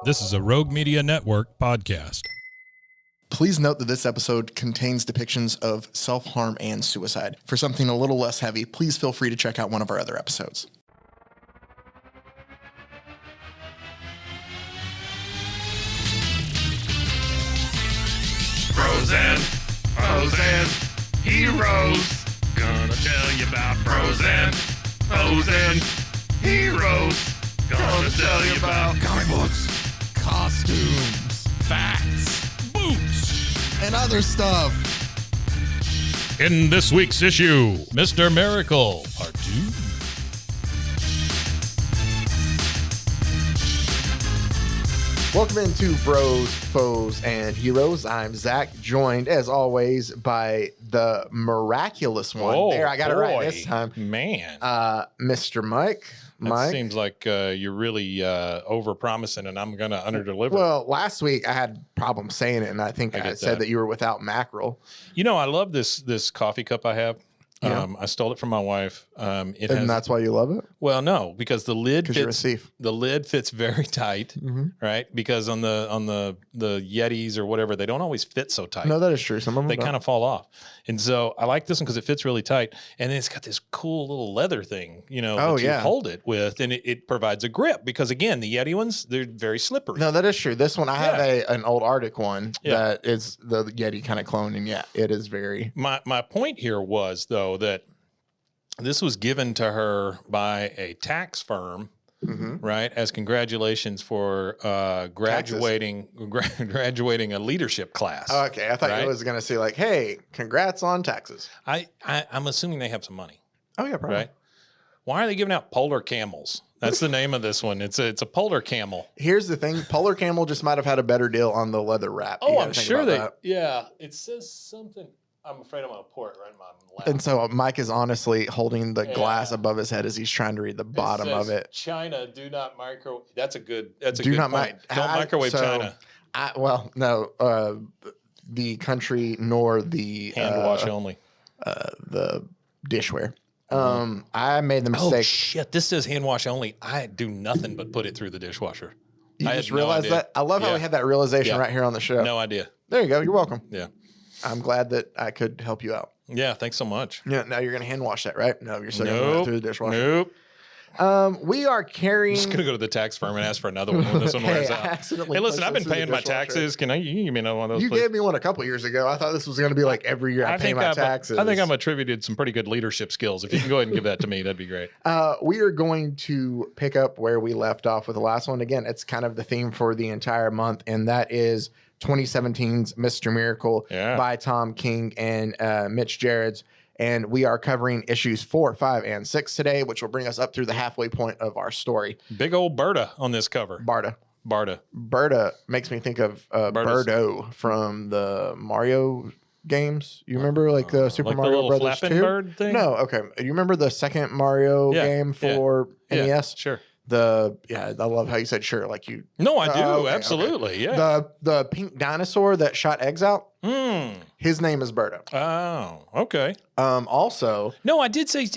This is a Rogue Media Network podcast. Please note that this episode contains depictions of self-harm and suicide. For something a little less heavy, please feel free to check out one of our other episodes. Pros and heroes. Gonna tell you about pros and heroes. Gonna tell you about comic books, costumes, facts, boots, and other stuff. In this week's issue, Mr. Miracle, Part 2. Welcome into Bros, Foes, and Heroes. I'm Zach, joined as always by the miraculous one. I got it right this time. Man. Mr. Mike. That seems like you're really over-promising, and I'm going to under-deliver. Well, last week I had problems saying it, and I think I said that you were without mackerel. You know, I love this coffee cup I have. Yeah. I stole it from my wife. And that's why you love it? Well, no, because the lid fits. You're a thief. The lid fits very tight, right? Because on the Yetis or whatever, they don't always fit so tight. No, that is true. Some of them they kind of fall off, and so I like this one because it fits really tight, and then it's got this cool little leather thing, you know, that you hold it with, and it provides a grip. Because again, the Yeti ones, they're very slippery. No, that is true. This one, I have an old Arctic one that is the Yeti kind of clone, and it is very. My point here was though that this was given to her by a tax firm, right? As congratulations for graduating a leadership class. Oh, okay, I thought you was going to say like, "Hey, congrats on taxes." I'm assuming they have some money. Oh yeah, probably. Right? Why are they giving out polar camels? That's the name of this one. It's a polar camel. Here's the thing: polar camel just might have had a better deal on the leather wrap. Oh, I'm sure that. Yeah, it says something. I'm afraid I'm going to pour it right in my lap. And so Mike is honestly holding the glass above his head as he's trying to read the bottom of it. China, do not microwave. That's a good point. Don't microwave China. The country nor the hand wash only. The dishware. I made the mistake. Oh shit! This says hand wash only. I do nothing but put it through the dishwasher. You just realized that? I love how we had that realization right here on the show. No idea. There you go. You're welcome. Yeah. I'm glad that I could help you out. Yeah, thanks so much. Yeah, now you're going to hand wash that, right? No, you're still going to run it through the dishwasher. Nope. We are carrying. I'm just going to go to the tax firm and ask for another one when this one wears out. Hey, listen, I've been paying my taxes. Can you give me another one of those? You gave me one a couple years ago. I thought this was going to be like every year I pay my taxes. I think I'm attributed some pretty good leadership skills. If you can go ahead and give that to me, that'd be great. We are going to pick up where we left off with the last one. Again, it's kind of the theme for the entire month, and that is 2017's Mr. Miracle by Tom King and Mitch Gerads. And we are covering issues 4, 5, and 6 today, which will bring us up through the halfway point of our story. Big old Berta on this cover. Barda makes me think of Birdo from the Mario games. You remember like the Super Mario Brothers 2? Bird thing? No, okay. You remember the second Mario game for NES? Yeah, sure. I love how you said sure, like you. No, I do absolutely. Okay. Yeah. The pink dinosaur that shot eggs out. His name is Birdo. Oh, okay. Also, no, I did say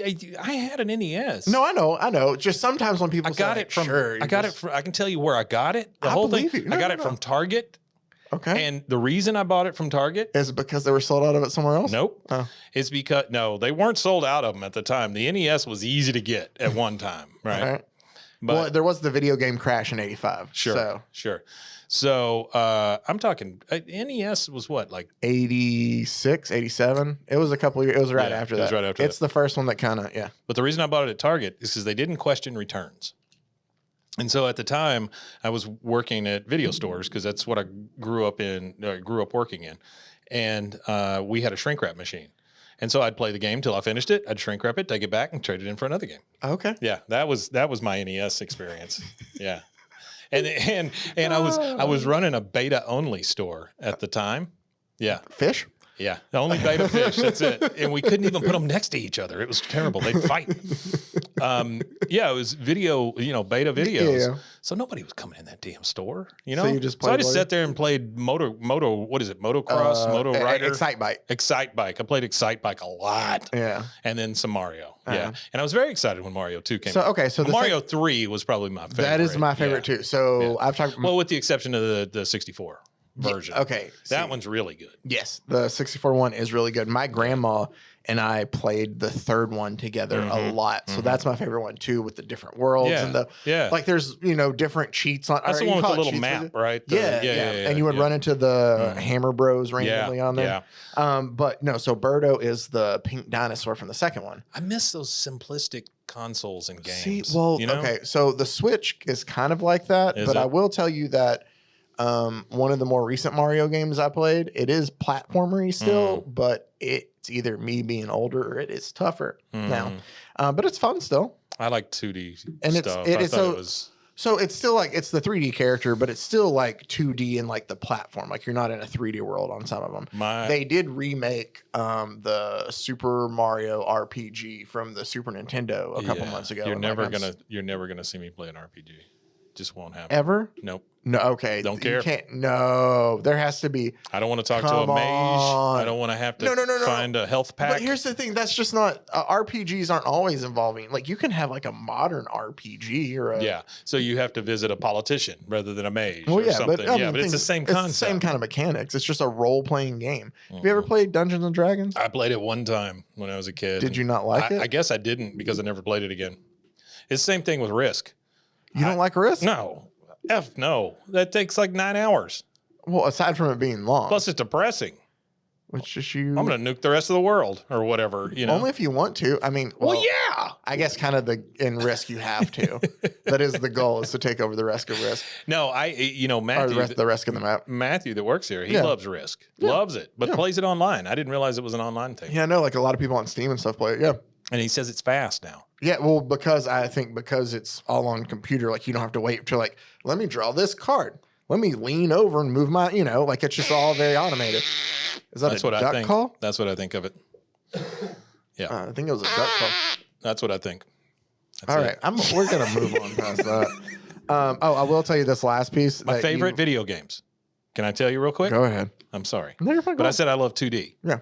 I had an NES. No, I know. Just sometimes when people say, it from, sure, I got it from. I can tell you where I got it. The whole thing. I got it from Target. Okay. And the reason I bought it from Target is it because they were sold out of it somewhere else? Nope. Oh. It's because they weren't sold out of them at the time. The NES was easy to get at one time, right? All right. But there was the video game crash in '85. Sure. So I'm talking NES was what, like 86, 87? It was a couple of years. It was right after that. It was right after that. It's the first one that kind of, But the reason I bought it at Target is because they didn't question returns. And so at the time I was working at video stores because that's what I grew up working in. And we had a shrink wrap machine. And so I'd play the game till I finished it. I'd shrink wrap it, take it back, and trade it in for another game. Okay. Yeah, that was my NES experience. Yeah, and I was running a beta only store at the time. Yeah. Fish? Yeah, the only beta fish. That's it. And we couldn't even put them next to each other. It was terrible. They'd fight. Yeah, it was video, beta videos. Yeah. So nobody was coming in that damn store. So you just so I played just what? sat there and played what is it? Motocross, Moto Rider, Excite Bike. Excite Bike. I played Excite Bike a lot. Yeah, and then some Mario. Yeah, and I was very excited when Mario 2 came. out. Okay, so Mario 3 was probably my favorite. That is my favorite too. So I've talked. Well, with the exception of the 64 version. Okay, that one's really good. Yes, the 64 one is really good. My grandma and I played the third one together a lot, so that's my favorite one too, with the different worlds and like there's different cheats on. That's the one with the little map, right? Yeah, and you would run into the Hammer Bros randomly on there. But no, so Birdo is the pink dinosaur from the second one. I miss those simplistic consoles and games. See, well, okay, so the Switch is kind of like that, but I will tell you that one of the more recent Mario games I played, it is platformery still, but it's either me being older or it is tougher now. But it's fun still. I like 2D and stuff. So it's still like it's the 3D character, but it's still like 2D in like the platform. Like you're not in a 3D world on some of them. They did remake the Super Mario RPG from the Super Nintendo a couple months ago. You're never gonna see me play an RPG. Just won't happen. Ever? Nope. No, okay. Don't care. You can't. No, there has to be. I don't want to talk to a mage. I don't want to have to find a health pack. But here's the thing. That's just not RPGs aren't always involving. Like you can have like a modern RPG or a So you have to visit a politician rather than a mage. Well, or something. But it's the same concept. It's the same kind of mechanics. It's just a role playing game. Have you ever played Dungeons and Dragons? I played it one time when I was a kid. Did you not like it? I guess I didn't because I never played it again. It's the same thing with Risk. You don't like Risk? No. No. That takes like 9 hours. Well, aside from it being long. Plus it's depressing. It's just you. I'm going to nuke the rest of the world or whatever, Only if you want to. I mean, well yeah. I guess kind of in Risk you have to. That is the goal, is to take over the rest of Risk. No, Matthew. Or the rest of the map. Matthew that works here, he loves Risk. Loves it, but plays it online. I didn't realize it was an online thing. Yeah, I know. Like a lot of people on Steam and stuff play it. Yeah. And he says it's fast now. Yeah, well, because it's all on computer, like you don't have to wait to like, let me draw this card. Let me lean over and move my, like it's just all very automated. Is that a duck call? That's what I think of it. Yeah. I think it was a duck call. That's what I think. All right. We're going to move on past that. I will tell you this last piece. My favorite video games. Can I tell you real quick? Go ahead. I'm sorry. No, you're fine. But I said I love 2D. Yeah.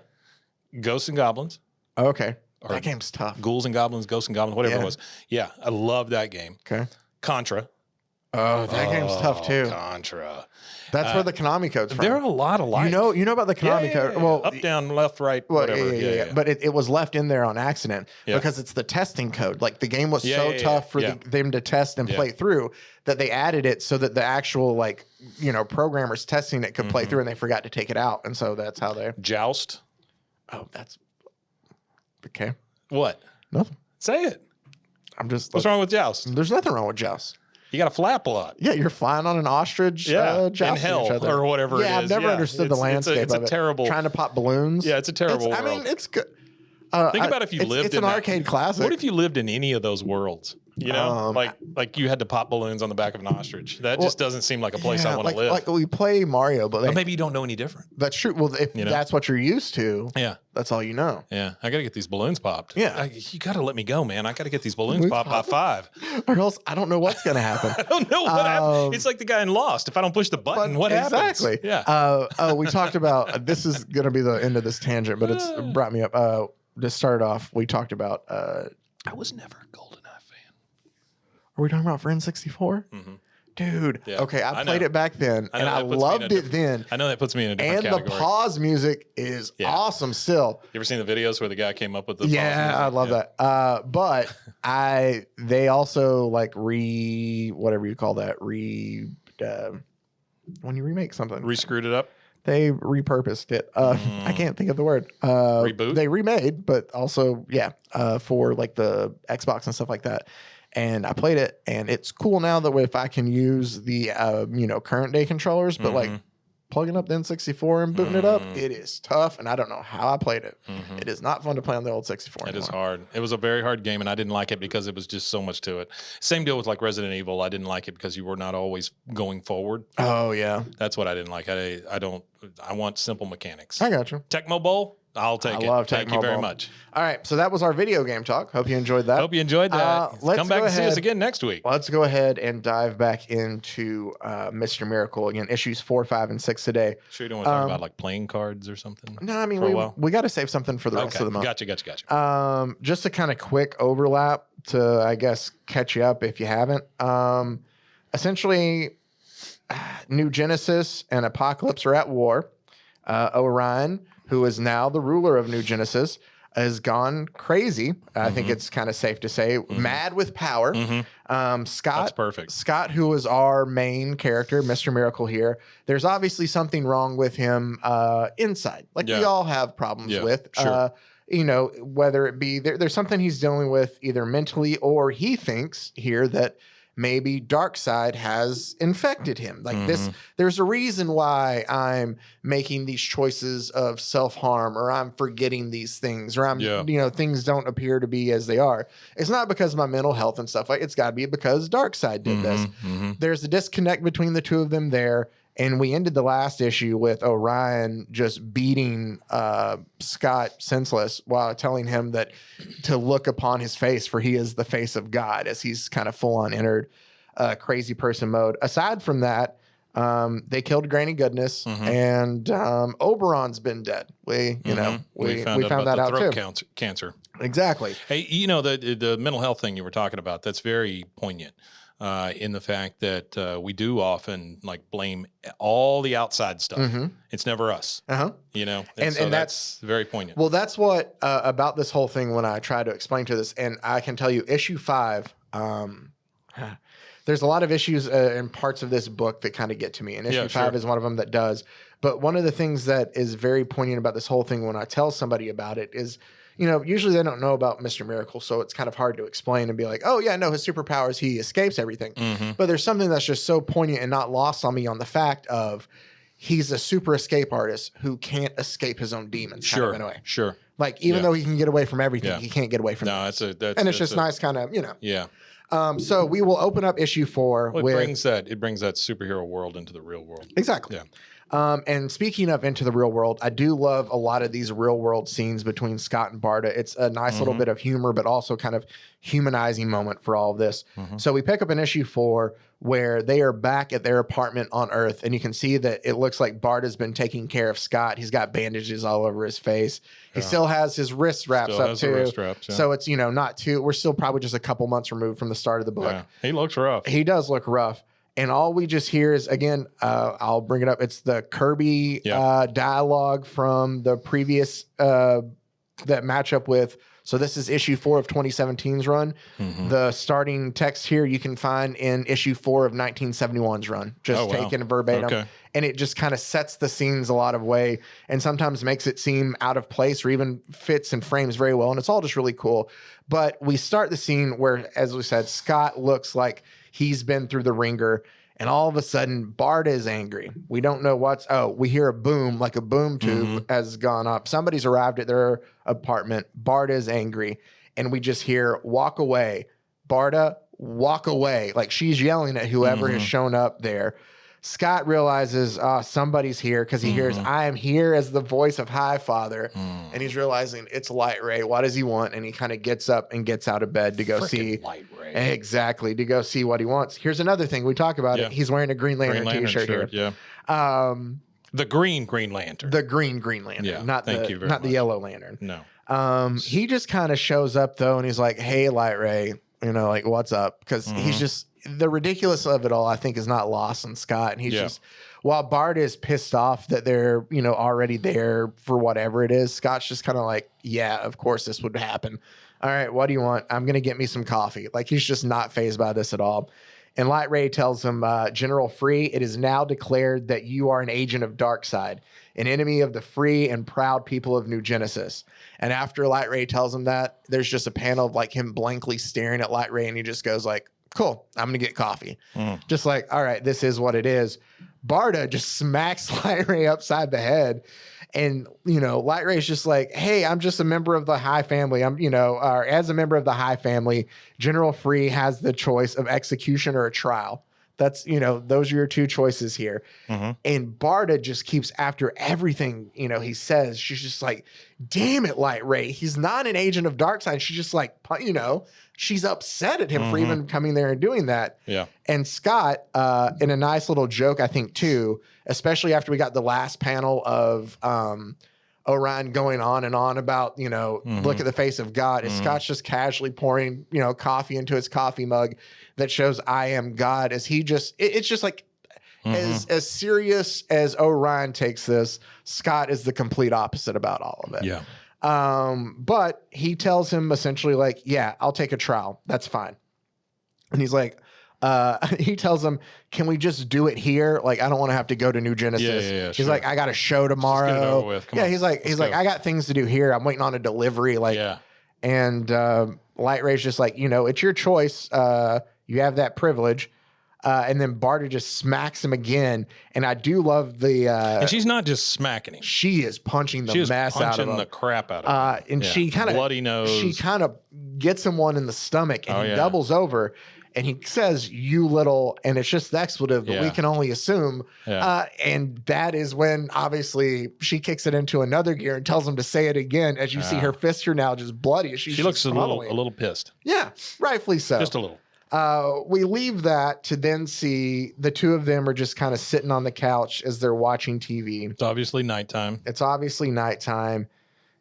Ghosts and Goblins. Okay. That game's tough. Ghouls and Goblins, Ghosts and Goblins, whatever it was. Yeah, I love that game. Okay. Contra. Oh, that game's tough too. Contra. That's where the Konami code's from. There are a lot of likes. You know about the Konami code. Well, up, down, left, right, whatever. Yeah. But it was left in there on accident because it's the testing code. Like the game was so tough for them to test and play through that they added it so that the actual programmers testing it could play through, and they forgot to take it out, and so that's how they Joust. Oh, that's okay. What? Nothing. Say it. What's wrong with Joust? There's nothing wrong with Joust. You got to flap a lot. Yeah, you're flying on an ostrich. In hell or whatever it is. Yeah, I've never understood the landscape of it. It's a terrible. Trying to pop balloons. Yeah, it's a terrible world. I mean, it's good. Think about if you lived in It's an arcade classic. What if you lived in any of those worlds? Like you had to pop balloons on the back of an ostrich. That just doesn't seem like a place I want to live. Like we play Mario, but maybe you don't know any different. That's true. Well, if that's what you're used to, that's all you know. Yeah, I got to get these balloons popped. Yeah, you got to let me go, man. I got to get these balloons popped by 5, or else I don't know what's going to happen. I don't know what happens. It's like the guy in Lost. If I don't push the button, what happens? Exactly. Yeah. We talked about this is going to be the end of this tangent, but it's brought me up. To start off, we talked about. I was never a GoldenEye fan. Are we talking about Friend 64? Mm-hmm. Dude, okay, I played it back then, and I loved it then. I know that puts me in a different category. And the pause music is awesome still. You ever seen the videos where the guy came up with the pause music? I love that. But they also like whatever you call that, when you remake something. Re-screwed it up? They repurposed it. I can't think of the word. Reboot? They remade, but also, for like the Xbox and stuff like that. And I played it, and it's cool now that if I can use the, current day controllers, but like plugging up the N64 and booting it up, it is tough, and I don't know how I played it. It is not fun to play on the old 64 It is hard. It was a very hard game, and I didn't like it because it was just so much to it. Same deal with like Resident Evil. I didn't like it because you were not always going forward. Oh, yeah. That's what I didn't like. I want simple mechanics. I got you. Tecmo Bowl? I'll take it. Love Thank Tecmo you very Bowl. much. All right, so that was our video game talk. Hope you enjoyed that. Hope you enjoyed that. Let's Come back go and see us ahead. again next week. Let's go ahead and dive back into Mr. Miracle again, issues 4, 5, and 6 today. Sure you don't want to talk about like playing cards or something? No, I mean, for a while? we got to save something for the rest of the month. Gotcha. Just a kind of quick overlap to, I guess, catch you up if you haven't. Essentially, New Genesis and Apocalypse are at war. Orion, who is now the ruler of New Genesis, has gone crazy. I think it's kind of safe to say, mad with power. Scott, That's perfect. Scott, who is our main character, Mr. Miracle here, there's obviously something wrong with him inside. Like we all have problems with. Sure. You know, whether it be there's something he's dealing with either mentally, or he thinks here that maybe Darkseid has infected him. Like this, there's a reason why I'm making these choices of self-harm, or I'm forgetting these things, or I'm, you know, things don't appear to be as they are. It's not because of my mental health and stuff. Like, it's got to be because Darkseid did this. There's a disconnect between the two of them there. And we ended the last issue with Orion just beating Scott senseless while telling him that to look upon his face, for he is the face of God, as he's kind of full on entered crazy person mode. Aside from that, they killed Granny Goodness, and Oberon's been dead. We found that out too. Cancer. Exactly. Hey, you know, the mental health thing you were talking about, that's very poignant. In the fact that we do often like blame all the outside stuff. It's never us, you know, and that's very poignant. Well, that's what about this whole thing when I try to explain to this, and I can tell you issue 5, there's a lot of issues and parts of this book that kind of get to me, and issue 5 is one of them that does. But one of the things that is very poignant about this whole thing when I tell somebody about it is, you know, usually they don't know about Mr. Miracle, so it's kind of hard to explain and be like, oh, yeah, no, his superpowers, he escapes everything. But there's something that's just so poignant and not lost on me on the fact of he's a super escape artist who can't escape his own demons. Kind of in a way. Like, even though he can get away from everything, he can't get away from and it's just nice kind of, you know. So we will open up issue 4. Well, it brings that superhero world into the real world. Exactly. Yeah. And speaking of into the real world, I do love a lot of these real world scenes between Scott and Barda. It's a nice little bit of humor, but also kind of humanizing moment for all of this. So we pick up in issue 4 where they are back at their apartment on Earth, and you can see that it looks like Barda's been taking care of Scott. He's got bandages all over his face. He still has his wrist wraps up too. So it's, you know, not too, we're still probably just a couple months removed from the start of the book. He looks rough. He does look rough. And all we just hear is, again, I'll bring it up. It's the Kirby dialogue from the previous that matchup with. So this is issue 4 of 2017's run. The starting text here you can find in issue 4 of 1971's run, just taken verbatim. And it just kind of sets the scenes a lot of way, and sometimes makes it seem out of place or even fits and frames very well. And it's all just really cool. But we start the scene where, as we said, Scott looks like he's been through the ringer, and all of a sudden Barda is angry. We don't know we hear a boom, like a boom tube has gone up. Somebody's arrived at their apartment. Barda is angry, and we just hear, walk away, Barda, walk away. Like she's yelling at whoever has shown up there. Scott realizes somebody's here because he hears, I am here as the voice of High Father. And he's realizing it's Light Ray. What does he want? And he kind of gets up and gets out of bed to go see. Light Ray. Exactly. To go see what he wants. Here's another thing. We talk about it. He's wearing a Green Lantern t-shirt here. The Green Lantern. The Green Lantern. Yeah. Not the Yellow Lantern. No. He just kind of shows up though, and he's like, hey, Light Ray, you know, like, what's up? Because he's just, the ridiculous of it all, I think, is not lost on Scott. And he's just, while Bart is pissed off that they're, you know, already there for whatever it is, Scott's just kind of like, yeah, of course this would happen. All right, what do you want? I'm going to get me some coffee. Like, he's just not fazed by this at all. And Light Ray tells him, General Free, it is now declared that you are an agent of Darkseid, an enemy of the free and proud people of New Genesis. And after Light Ray tells him that, there's just a panel of like him blankly staring at Light Ray, and he just goes like, cool, I'm going to get coffee. Just like, all right, this is what it is. Barda just smacks Light Ray upside the head. And, Light Ray's just like, hey, I'm just a member of the High family. Or as a member of the High family, General Free has the choice of execution or a trial. That's, those are your two choices here. Mm-hmm. And Barda just keeps after everything, he says. She's just like, damn it, Light Ray. He's not an agent of Darkseid. She's just like, she's upset at him for even coming there and doing that. Yeah. And Scott, in a nice little joke, I think, too, especially after we got the last panel of Orion going on and on about, look at the face of God. Is Scott's just casually pouring, coffee into his coffee mug that shows I am God, as he just, it's just like, as serious as Orion takes this, Scott is the complete opposite about all of it. Yeah. But he tells him essentially like, yeah, I'll take a trial. That's fine. And he's like, he tells him, can we just do it here? Like, I don't want to have to go to New Genesis. Yeah, he's like, I got a show tomorrow. Just get it over with. Come on. He's like, I got things to do here. I'm waiting on a delivery. Like, and Light Ray's just like, it's your choice. You have that privilege. And then Barda just smacks him again. And I do love the... and she's not just smacking him. She is punching the mess out of him. Punching the crap out of him. And she kind of... Bloody nose. She kind of gets him one in the stomach and he doubles over. And he says, you little... And it's just the expletive, but we can only assume. Yeah. And that is when, obviously, she kicks it into another gear and tells him to say it again. As you see, her fists are now just bloody. She looks a little pissed. Yeah, rightfully so. Just a little. We leave that to then see the two of them are just kind of sitting on the couch as they're watching TV. It's obviously nighttime.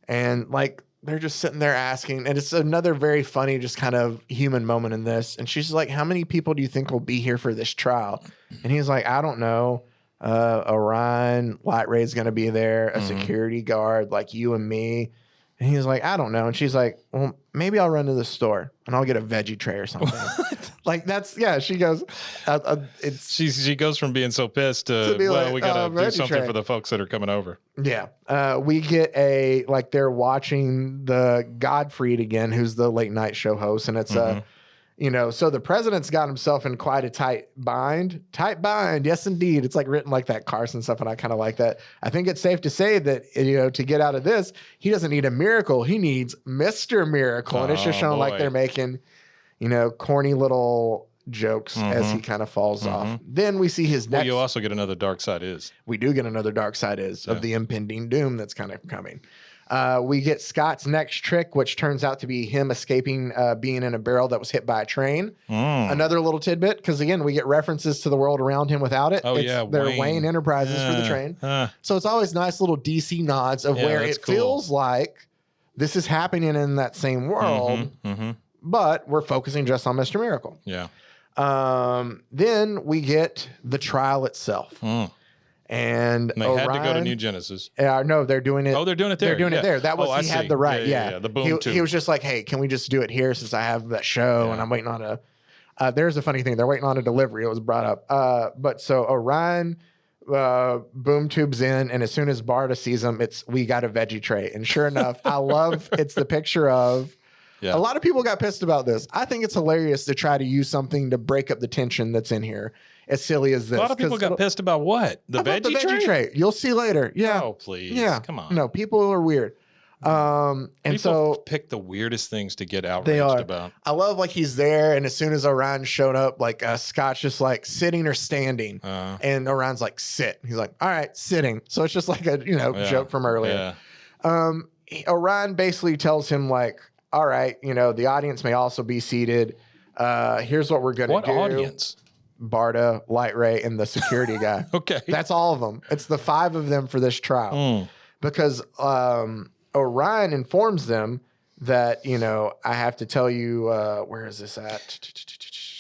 And like they're just sitting there asking, and it's another very funny, just kind of human moment in this. And she's like, how many people do you think will be here for this trial? And he's like, I don't know. Orion, Light Ray's going to be there, a security guard like you and me. And he's like, I don't know. And she's like, well, maybe I'll run to the store and I'll get a veggie tray or something. Like that's, she goes, she goes from being so pissed to be well, like, we got to do something for the folks that are coming over. Yeah. We get they're watching the Godfried again, who's the late night show host. And it's so the president's got himself in quite a tight bind. Yes, indeed. It's like written like that Carson stuff. And I kind of like that. I think it's safe to say that, to get out of this, he doesn't need a miracle. He needs Mr. Miracle. And it's just shown like they're making, corny little jokes as he kind of falls off. Then we see his next. Well, you also get another Darkseid Is. We do get another Darkseid Is of the impending doom that's kind of coming. We get Scott's next trick, which turns out to be him escaping being in a barrel that was hit by a train. Another little tidbit, because again, we get references to the world around him without it. They're Wayne Enterprises for the train. So it's always nice little DC nods of where it feels like this is happening in that same world, but we're focusing just on Mr. Miracle. Yeah. Then we get the trial itself. And they had to go to New Genesis. No, they're doing it. Oh, they're doing it there. They're doing it there. That was he had the right. Yeah. The boom tube. He was just like, hey, can we just do it here since I have that show and I'm waiting on a. There's a funny thing. They're waiting on a delivery. It was brought up. But so Orion boom tubes in, and as soon as Barda sees him, we got a veggie tray. And sure enough, I love it's the picture of. Yeah. A lot of people got pissed about this. I think it's hilarious to try to use something to break up the tension that's in here. As silly as this. A lot of people got pissed about what? The veggie tray? You'll see later. Yeah. Oh, please. Yeah. Come on. No, people are weird. And people so pick the weirdest things to get outraged about. I love like he's there, and as soon as Orion showed up, like Scott's just like sitting or standing, and Orion's like sit. He's like, all right, sitting. So it's just like a joke from earlier. Orion basically tells him like, all right, the audience may also be seated. Here's what we're gonna do. What audience? Barda, Light Ray, and the security guy. Okay. That's all of them. It's the 5 of them for this trial. Because Orion informs them that, I have to tell you, where is this at?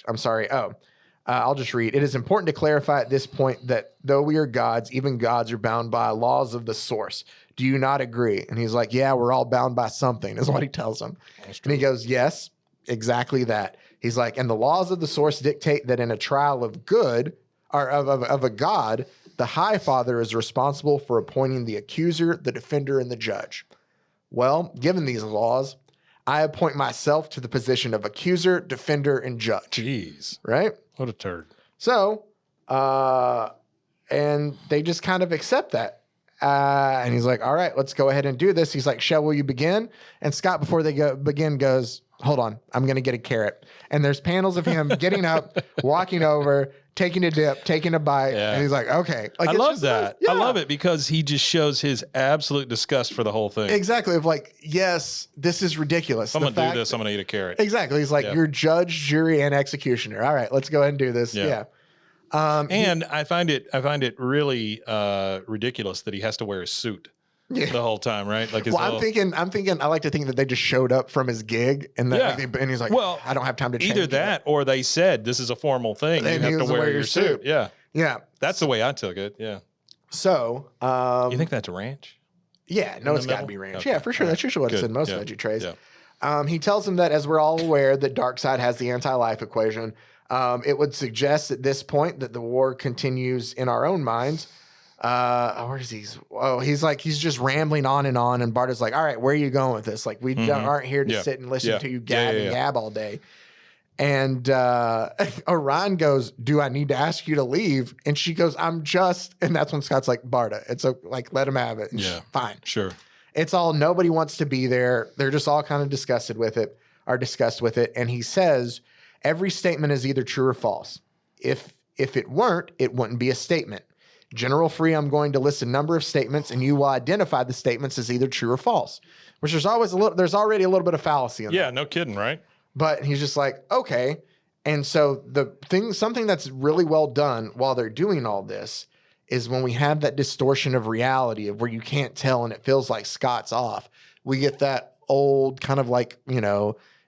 I'm sorry. I'll just read. It is important to clarify at this point that though we are gods, even gods are bound by laws of the source. Do you not agree? And he's like, yeah, we're all bound by something, is what he tells them. And he goes, yes, exactly that. He's like, and the laws of the source dictate that in a trial of good, or of a god, the High Father is responsible for appointing the accuser, the defender, and the judge. Well, given these laws, I appoint myself to the position of accuser, defender, and judge. Jeez. Right? What a turd. So, and they just kind of accept that. And he's like, all right, let's go ahead and do this. He's like, will you begin? And Scott, before they begin, goes, hold on, I'm going to get a carrot. And there's panels of him getting up, walking over, taking a dip, taking a bite. Yeah. And he's like, okay. Like, I love that. I love it because he just shows his absolute disgust for the whole thing. Exactly. Of like, yes, this is ridiculous. If I'm going to do this, I'm going to eat a carrot. Exactly. He's like, you're judge, jury, and executioner. All right, let's go ahead and do this. Yeah. And I find it really ridiculous that he has to wear a suit the whole time, right? Like, I'm thinking. I like to think that they just showed up from his gig, and and he's like, well, I don't have time to change. Either that, or they said this is a formal thing. You have to wear your suit. Yeah, yeah. That's the way I took it. Yeah. So, you think that's ranch? Yeah, no, it's got to be ranch. Okay. Yeah, for sure. That's usually what it's in most veggie trays. Yeah. He tells him that, as we're all aware, that Darkseid has the anti-life equation. It would suggest at this point that the war continues in our own minds. Where is he? Oh, he's just rambling on, and Bart is like, all right, where are you going with this? Like, we aren't here to sit and listen to you gab all day. And Orion goes, do I need to ask you to leave? And she goes, and that's when Scott's like, Barda, it's like, let him have it. And fine. Sure. It's all, nobody wants to be there. They're just all kind of disgusted with it. And he says, every statement is either true or false. If it weren't, it wouldn't be a statement. General Free, I'm going to list a number of statements, and you will identify the statements as either true or false. Which there's already a little bit of fallacy in that. Yeah, no kidding, right? But he's just like, okay. And so something that's really well done while they're doing all this is when we have that distortion of reality of where you can't tell and it feels like Scott's off. We get that old kind of like,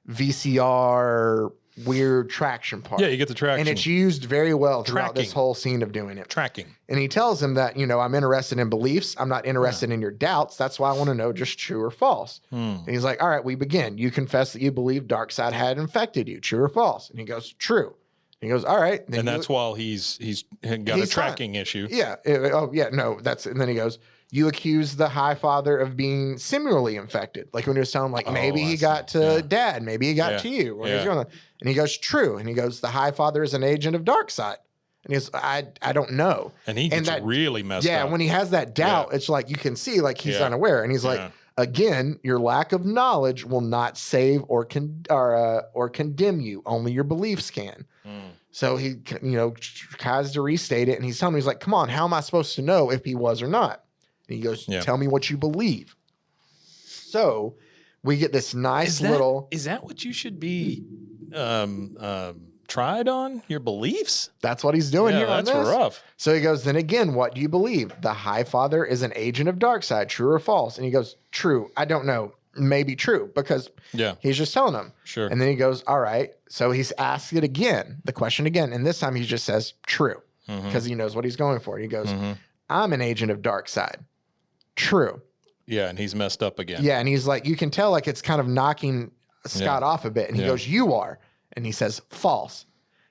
VCR weird traction part. Yeah, you get the traction. And it's used very well throughout this whole scene of doing it. Tracking. And he tells him that, I'm interested in beliefs. I'm not interested in your doubts. That's why I want to know just true or false. And he's like, all right, we begin. You confess that you believe Darkseid had infected you. True or false? And he goes, true. And he goes, all right. And that's while he's got a tracking issue. Yeah. And then he goes, you accuse the High Father of being similarly infected. Like when he was telling him, like, maybe he got to Dad, maybe he got to you. And he goes, true. And he goes, the High Father is an agent of Darkseid. And he goes, I don't know. And he gets really messed up. Yeah, when he has that doubt, it's like you can see like he's unaware. And he's like, again, your lack of knowledge will not save or condemn you. Only your beliefs can. So he, tries to restate it. And he's telling me, he's like, come on, how am I supposed to know if he was or not? And he goes, tell me what you believe. So we get this nice little... Is that what you should be tried on? Your beliefs? That's what he's doing here on this. That's rough. So he goes, then again, what do you believe? The High Father is an agent of Darkseid, true or false? And he goes, true. I don't know. Maybe true, because he's just telling him. Sure. And then he goes, all right. So he's asked it again, the question again. And this time he just says true, because he knows what he's going for. He goes, I'm an agent of Darkseid. True. Yeah, and he's messed up again. Yeah, and he's like, you can tell like it's kind of knocking Scott off a bit. And he goes, you are. And he says, false.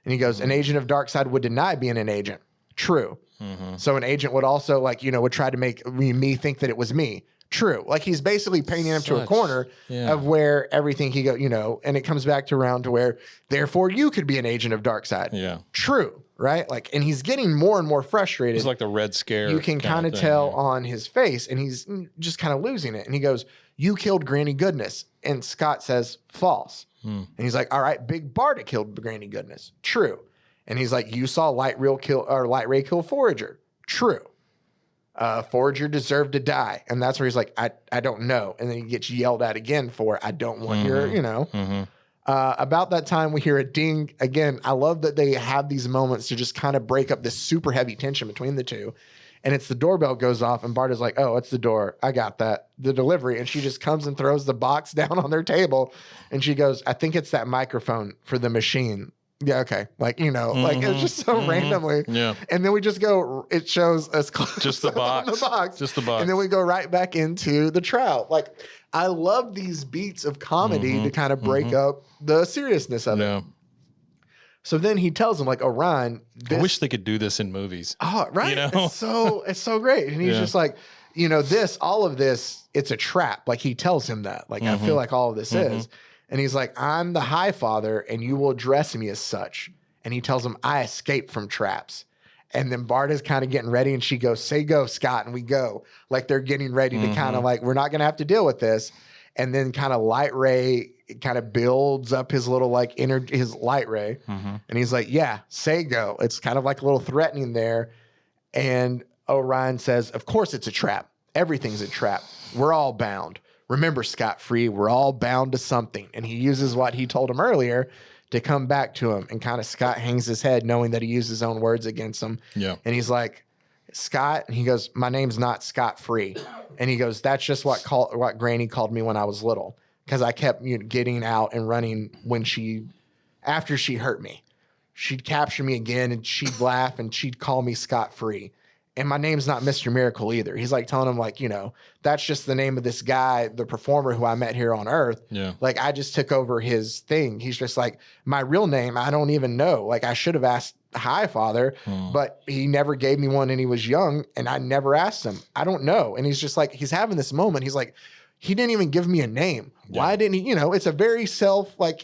And he goes, an agent of Darkseid would deny being an agent. True. So an agent would also would try to make me think that it was me. True. Like he's basically painting him to a corner of where everything he and it comes back to around to where, therefore you could be an agent of Darkseid. Yeah. True. Right? Like, and he's getting more and more frustrated. It's like the Red Scare. You can kind of tell on his face, and he's just kind of losing it. And he goes, you killed Granny Goodness. And Scott says, false. And he's like, all right, Big Barda killed Granny Goodness. True. And he's like, you saw Light Ray kill Forager. True. Forager deserved to die. And that's where he's like, I don't know. And then he gets yelled at again for, I don't want your, about that time, we hear a ding. Again, I love that they have these moments to just kind of break up this super heavy tension between the two. And it's the doorbell goes off, and Bart is like, oh, it's the door. I got that. The delivery. And she just comes and throws the box down on their table. And she goes, I think it's that microphone for the machine. Yeah, okay. Like, it's just so randomly. Yeah. And then we just go, it shows us just the box. Just the box. And then we go right back into the trout. Like, I love these beats of comedy to kind of break up the seriousness of it. So then he tells him, like, Orion, I wish they could do this in movies. Oh, right. It's so great. And he's just like, all of this, it's a trap. Like, he tells him that. Like, I feel like all of this is. And he's like, I'm the High Father, and you will address me as such. And he tells him, I escape from traps. And then Bart is kind of getting ready, and she goes, "Say go, Scott," and we go. Like they're getting ready to kind of like, we're not going to have to deal with this. And then kind of Light Ray kind of builds up his little like his Light Ray. And he's like, "Yeah, say go." It's kind of like a little threatening there. And Orion says, "Of course it's a trap. Everything's a trap. We're all bound. Remember, Scott Free, we're all bound to something." And he uses what he told him earlier to come back to him. And kind of Scott hangs his head knowing that he used his own words against him. Yeah. And he's like, "Scott," and he goes, "My name's not Scott Free." And he goes, "That's just what Granny called me when I was little, because I kept getting out and running after she hurt me. She'd capture me again and she'd laugh and she'd call me Scott Free. And my name's not Mr. Miracle either." He's like telling him like, that's just the name of this guy, the performer who I met here on Earth. Yeah. Like I just took over his thing. He's just like, my real name, I don't even know. Like I should have asked High Father, but he never gave me one and he was young and I never asked him. I don't know. And he's just like, he's having this moment. He's like, he didn't even give me a name. Yeah. Why didn't he? It's a very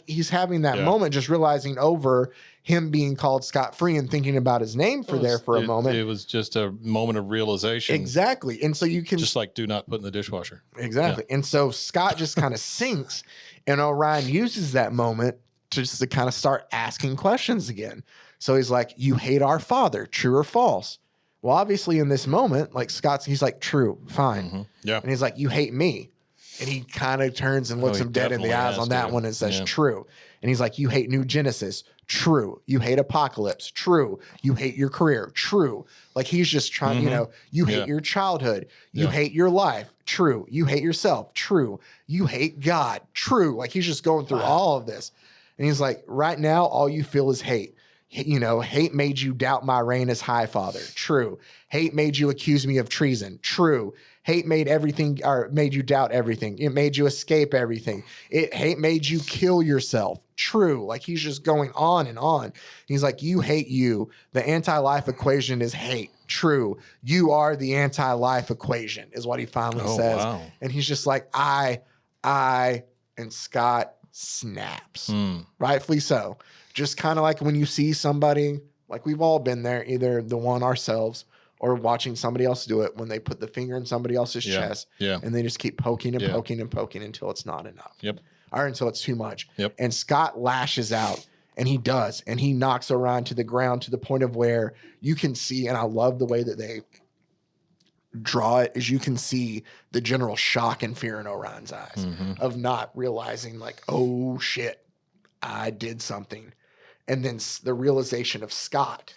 he's having that moment, just realizing over him being called Scott Free and thinking about his name for a moment. It was just a moment of realization. Exactly. And so you can just like do not put in the dishwasher. Exactly. Yeah. And so Scott just kind of sinks, and Orion uses that moment to kind of start asking questions again. So he's like, "You hate our father, true or false?" Well, obviously in this moment, like he's like, "True, fine." Yeah. And he's like, "You hate me." And he kind of turns and looks him dead in the eyes on that one and says, "True." And he's like, "You hate New Genesis." True. "You hate Apocalypse." True. "You hate your career." True. Like he's just trying, you hate your childhood. You hate your life. True. "You hate yourself." True. "You hate God." True. Like he's just going through all of this. And he's like, right now, all you feel is hate. Hate made you doubt my reign as High Father. True. Hate made you accuse me of treason. True. Hate made you doubt everything. It made you escape everything. Hate made you kill yourself. True. Like he's just going on and on. He's like, "You hate you. The anti-life equation is hate." True. "You are the anti-life equation," is what he finally says. Wow. And he's just like, I, and Scott snaps. Rightfully so. Just kind of like when you see somebody, like we've all been there, either the one ourselves or watching somebody else do it, when they put the finger in somebody else's chest and they just keep poking and poking and poking until it's not enough. Yep. Or until it's too much. Yep. And Scott lashes out, and he does. And he knocks Orion to the ground to the point of where you can see, and I love the way that they draw it, is you can see the general shock and fear in Orion's eyes of not realizing like, oh shit, I did something. And then the realization of Scott,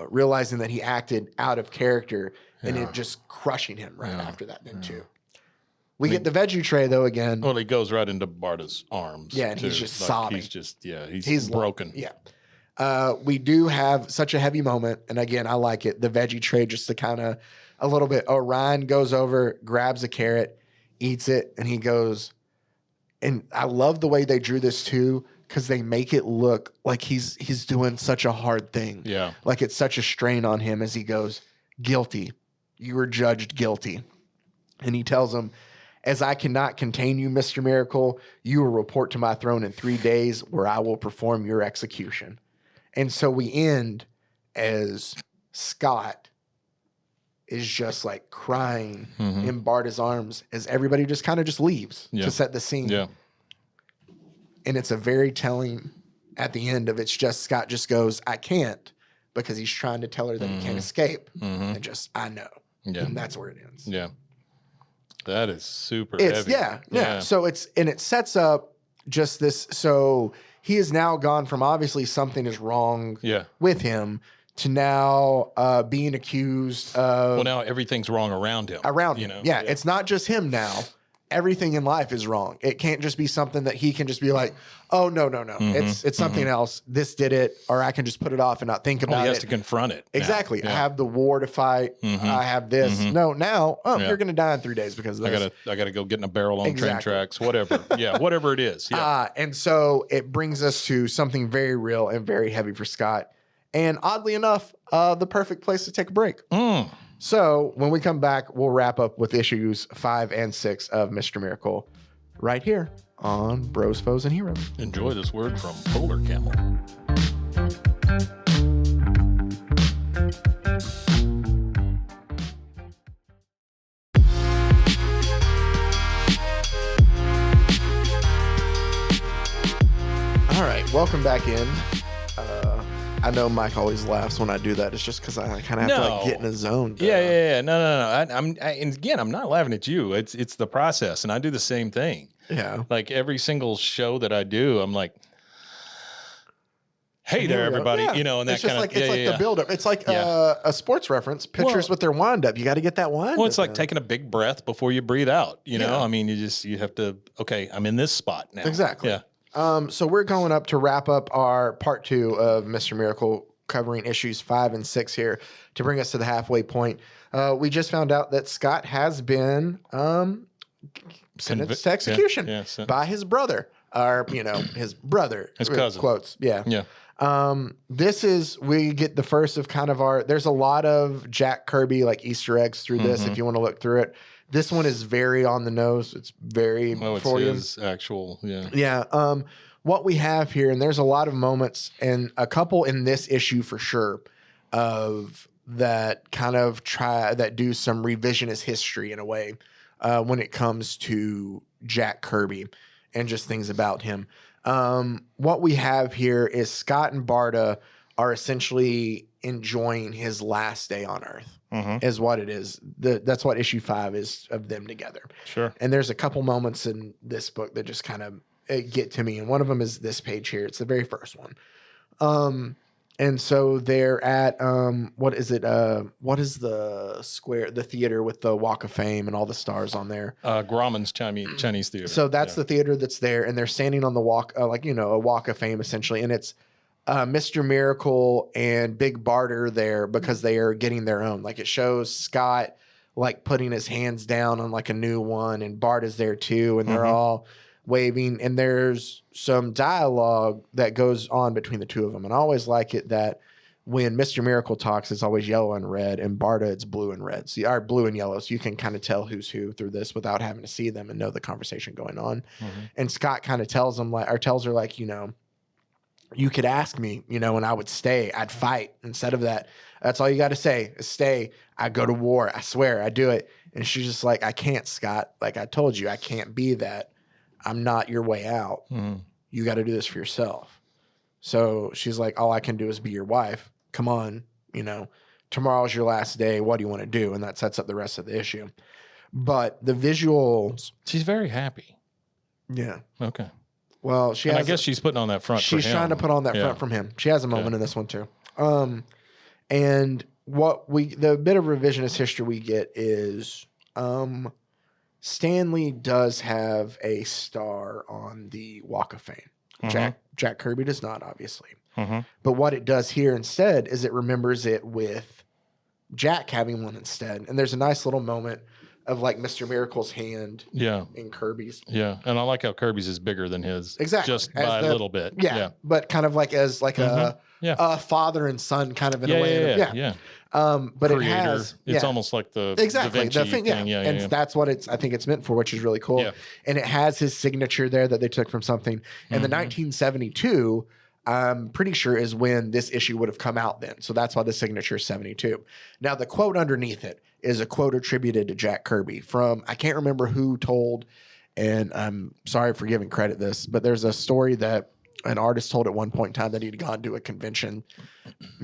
realizing that he acted out of character and it just crushing him after that then too. We get the veggie tray though again. Well, he goes right into Barta's arms. Yeah, and he's just sobbing. He's broken. We do have such a heavy moment, and again, I like it. The veggie tray just to kind of a little bit. Orion goes over, grabs a carrot, eats it, and he goes. And I love the way they drew this too, because they make it look like he's doing such a hard thing. Yeah, like it's such a strain on him as he goes, "Guilty. You were judged guilty," and he tells him, "As I cannot contain you, Mr. Miracle, you will report to my throne in 3 days, where I will perform your execution." And so we end as Scott is just like crying in Barta's arms as everybody just kind of just leaves to set the scene. Yeah. And it's a very telling at the end of it's just Scott just goes, "I can't," because he's trying to tell her that he can't escape. And just, "I know." Yeah. And that's where it ends. Yeah. That is super heavy. Yeah. So it sets up just this. So he is now gone from obviously something is wrong with him to now being accused of. Well, now everything's wrong around him. Yeah. It's not just him now. Everything in life is wrong. It can't just be something that he can just be like, "Oh, no. It's something else. This did it," or I can just put it off and not think about it. He has to confront it. Exactly. I have the war to fight. I have this. No, now, you're going to die in 3 days because of this. I gotta go get in a barrel on train tracks, whatever. Whatever it is. Yeah. And so it brings us to something very real and very heavy for Scott. And oddly enough, the perfect place to take a break. So when we come back, we'll wrap up with issues 5 and 6 of Mr. Miracle right here on Bros, Foes, and Heroes. Enjoy this word from Polar Camel. welcome back in. I know Mike always laughs when I do that. It's just because I kind of have to like get in a zone. Yeah. No. And again, I'm not laughing at you. It's the process, and I do the same thing. Yeah. Like every single show that I do, I'm like, hey there, everybody. Yeah. You know, and it's that just kind like of it's like the build up. It's like a sports reference. Pitchers with their wind up. You got to get that wind. Well, it's like taking a big breath before you breathe out. You know, I mean, you have to. Okay, I'm in this spot now. Exactly. Yeah. So we're going up to wrap up our part 2 of Mr. Miracle, covering issues 5 and 6 here to bring us to the halfway point. We just found out that Scott has been sentenced to execution by his brother, or his brother, his cousin. Quotes, yeah. We get the first of kind of there's a lot of Jack Kirby like Easter eggs through this. If you want to look through it. This one is very on the nose. It's very his actual, what we have here, and there's a lot of moments, and a couple in this issue for sure, of that kind of that do some revisionist history in a way when it comes to Jack Kirby and just things about him. What we have here is Scott and Barda are essentially enjoying his last day on Earth. Is what it is. That's what issue 5 is, of them together. Sure. And there's a couple moments in this book that just kind of get to me. And one of them is this page here. It's the very first one. And so they're at, what is it? What is the theater with the Walk of Fame and all the stars on there? Grauman's Chinese Theater. So that's the theater that's there. And they're standing on the walk, a Walk of Fame essentially. And it's, Mr. Miracle and Big Barter there because they are getting their own. Like it shows Scott like putting his hands down on like a new one, and Bart is there too, and they're all waving. And there's some dialogue that goes on between the two of them. And I always like it that when Mr. Miracle talks, it's always yellow and red, and Barda it's blue and red. So are blue and yellow, so you can kind of tell who's who through this without having to see them and know the conversation going on. And Scott kind of tells her like, you could ask me, and I would stay. I'd fight. Instead of that, that's all you got to say is stay. I go to war. I swear I do it. And she's just like, I can't, Scott. Like I told you, I can't be that. I'm not your way out. You got to do this for yourself. So she's like, all I can do is be your wife. Come on. Tomorrow's your last day. What do you want to do? And that sets up the rest of the issue. But the visuals. She's very happy. Yeah. Okay. Well, I guess she's putting on that front. She's trying to put on that front from him. She has a moment in this one too. And the bit of revisionist history we get is, Stanley does have a star on the Walk of Fame. Jack Kirby does not, obviously. But what it does here instead is it remembers it with Jack having one instead. And there's a nice little moment of like Mr. Miracle's hand in Kirby's. Yeah. And I like how Kirby's is bigger than his. Exactly. Just by a little bit. Yeah. But kind of like as like a father and son kind of in a way. But Creator. it has. It's almost like the exactly Da Vinci the thing. thing. And that's what I think it's meant for, which is really cool. Yeah. And it has his signature there that they took from something. And the 1972, I'm pretty sure is when this issue would have come out then. So that's why the signature is 72. Now the quote underneath it is a quote attributed to Jack Kirby from, I can't remember who told, and I'm sorry for giving credit this, but there's a story that an artist told at one point in time that he'd gone to a convention,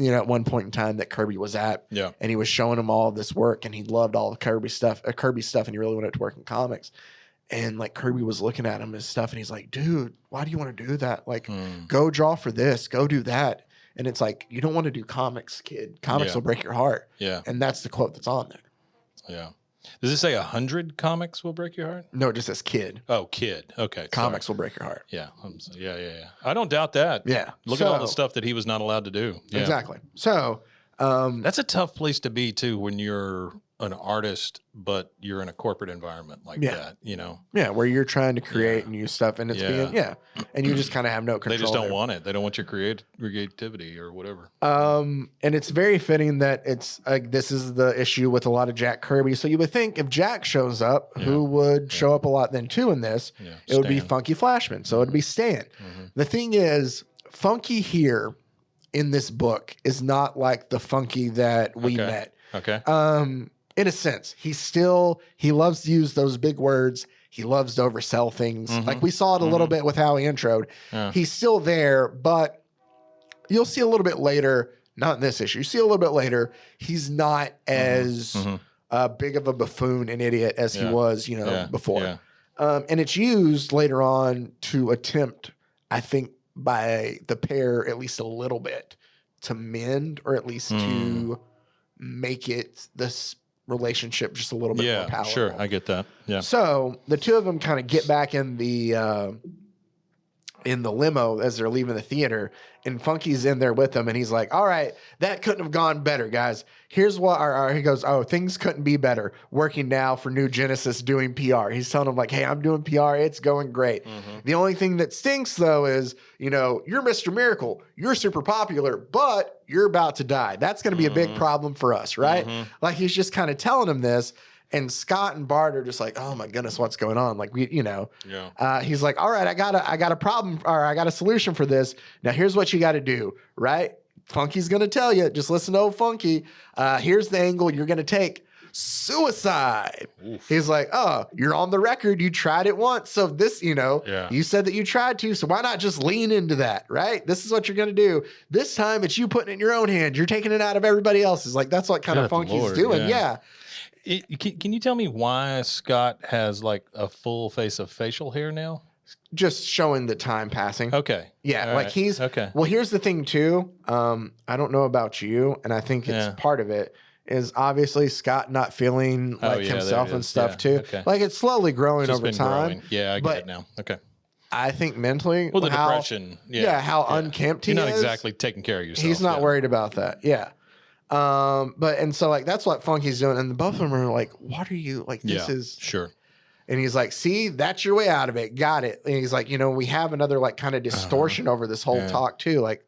at one point in time that Kirby was at. Yeah. And he was showing him all of this work, and he loved all the Kirby stuff, and he really wanted to work in comics. And like Kirby was looking at him and stuff, and he's like, dude, why do you want to do that? Like, go draw for this, go do that. And it's like, you don't want to do comics, kid. Comics will break your heart. Yeah. And that's the quote that's on there. Yeah. Does it say 100 comics will break your heart? No, it just says kid. Oh, kid. Okay. Comics will break your heart. Yeah. Yeah. I don't doubt that. Yeah. Look at all the stuff that he was not allowed to do. Yeah. Exactly. So that's a tough place to be too when you're an artist, but you're in a corporate environment like that, Yeah, where you're trying to create new stuff, and it's being and you just kind of have no control. They just don't want it. They don't want your creativity or whatever. And it's very fitting that it's like this is the issue with a lot of Jack Kirby. So you would think if Jack shows up, who would show up a lot then too in this? Yeah. It would be Funky Flashman. So it'd be Stan. The thing is, Funky here in this book is not like the Funky that we met. Okay. In a sense, he loves to use those big words. He loves to oversell things. Like we saw it a little bit with how he introed. Yeah. He's still there, but you'll see a little bit later, not in this issue, you see a little bit later, he's not as big of a buffoon and idiot as he was, before. Yeah. And it's used later on to attempt, I think, by the pair at least a little bit to mend, or at least to make it this relationship just a little bit more palatable. Sure, I get that. Yeah. So the two of them kind of get back in the limo as they're leaving the theater, and Funky's in there with them, and he's like, all right, that couldn't have gone better, guys. Here's what he goes, oh, things couldn't be better. Working now for New Genesis doing PR. He's telling them like, hey, I'm doing PR. It's going great. The only thing that stinks though is, you're Mr. Miracle. You're super popular, but you're about to die. That's going to be a big problem for us, right? Like he's just kind of telling him this. And Scott and Bart are just like, oh my goodness, what's going on? Like he's like, all right, I got a problem, or I got a solution for this. Now here's what you got to do, right? Funky's gonna tell you, just listen to old Funky. Here's the angle you're gonna take: suicide. Oof. He's like, oh, you're on the record. You tried it once, so this, you said that you tried to, so why not just lean into that, right? This is what you're gonna do. This time, it's you putting it in your own hand. You're taking it out of everybody else's. Like that's what kind of Funky's doing. Yeah. Can you tell me why Scott has like a full face of facial hair now? Just showing the time passing. Okay. Yeah. All like right. He's okay. Well, here's the thing too. I don't know about you, and I think it's part of it is obviously Scott not feeling like himself and stuff too. Okay. Like it's slowly growing over time. Growing. Yeah, I get it now. Okay. I think mentally, well, the depression. How unkempt he is. You're not exactly taking care of yourself. He's not worried about that. Yeah. So like that's what Funky's doing, and both of them are like, "What are you like? This is sure." And he's like, "See, that's your way out of it. Got it." And he's like, "We have another like kind of distortion over this whole talk too. Like,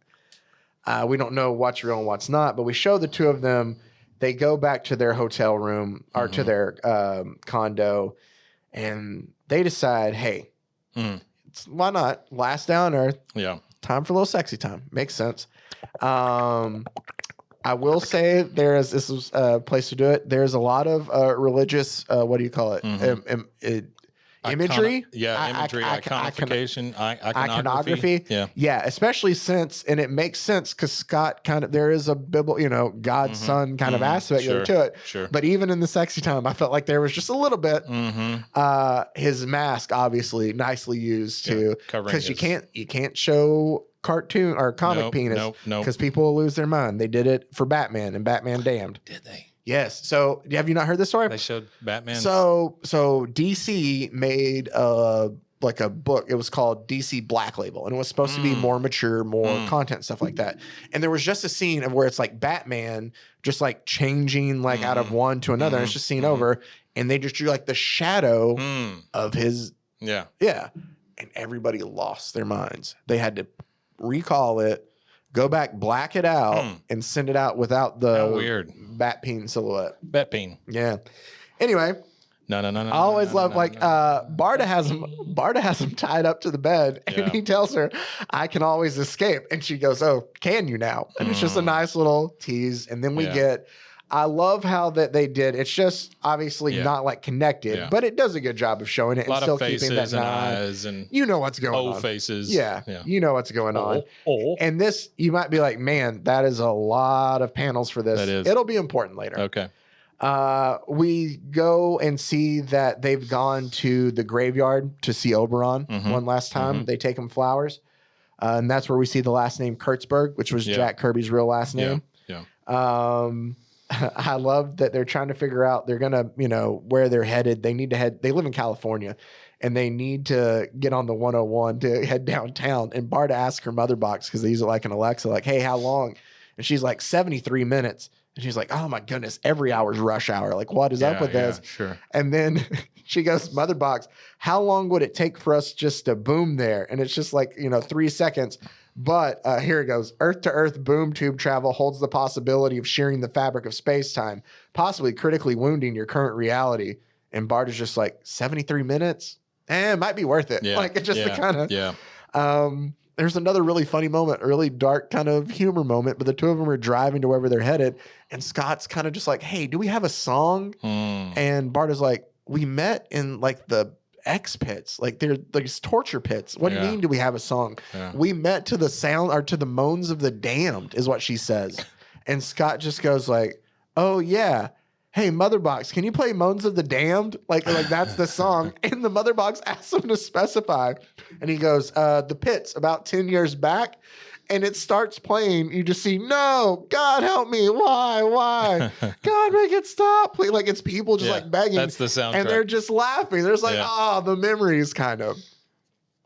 we don't know what's real and what's not, but we show the two of them. They go back to their hotel room or to their condo, and they decide, hey, why not last down Earth? Yeah, time for a little sexy time. Makes sense." I will say this is a place to do it. There's a lot of religious, what do you call it? Imagery. Imagery, iconography. Yeah, especially since, and it makes sense because Scott there is a biblical, God's son kind of aspect to it. Sure. But even in the sexy time, I felt like there was just a little bit. His mask, obviously, nicely used too, because you can't show cartoon or comic penis because people will lose their mind. They did it for Batman and Batman Damned. Did they? Yes. So have you not heard this story? They showed Batman. So DC made like a book. It was called DC Black Label, and it was supposed to be more mature, more content, stuff like that. And there was just a scene of where it's like Batman just like changing like out of one to another. And it's just seen over, and they just drew like the shadow of his. Yeah. And everybody lost their minds. They had to recall it, go back, black it out, and send it out without the weird Batpeen silhouette. Batpeen. Yeah. Anyway. No. I always love Barda has him tied up to the bed, and he tells her, "I can always escape," and she goes, "Oh, can you now?" And it's just a nice little tease, and then we get. I love how that they did. It's just obviously not like connected, but it does a good job of showing it and still keeping that eyes and what's going on. Faces. Yeah. You know what's going on. And this, you might be like, man, that is a lot of panels for this. That is. It'll be important later. Okay. We go and see that they've gone to the graveyard to see Oberon one last time. They take him flowers. And that's where we see the last name Kurtzberg, which was Jack Kirby's real last name. Yeah. I love that they're trying to figure out they're gonna, where they're headed. They need to head. They live in California, and they need to get on the 101 to head downtown. And Barda asks her mother box because they use it like an Alexa, like, "Hey, how long?" And she's like 73 minutes, and she's like, "Oh my goodness, every hour's rush hour. Like, what is up with this?" Sure. And then she goes, "Mother box, how long would it take for us just to boom there?" And it's just like 3 seconds. But here it goes. Earth-to-Earth boom tube travel holds the possibility of shearing the fabric of space-time, possibly critically wounding your current reality. And Bart is just like, 73 minutes? It might be worth it. Yeah. Like, it's just the kind of... Yeah. There's another really funny moment, a really dark kind of humor moment, but the two of them are driving to wherever they're headed, and Scott's kind of just like, "Hey, do we have a song?" And Bart is like, "We met in like the X pits. Like they're these torture pits. What do you mean do we have a song? Yeah. We met to the sound or to the moans of the damned is what she says. And Scott just goes like, oh yeah. Hey, Motherbox, can you play Moans of the Damned? Like that's the song. And the Motherbox asks him to specify. And he goes, the pits about 10 years back. And it starts playing. You just see, no, God help me. Why? God, make it stop. Please. Like it's people just like begging. That's the soundtrack. And they're just laughing. There's like, the memories kind of.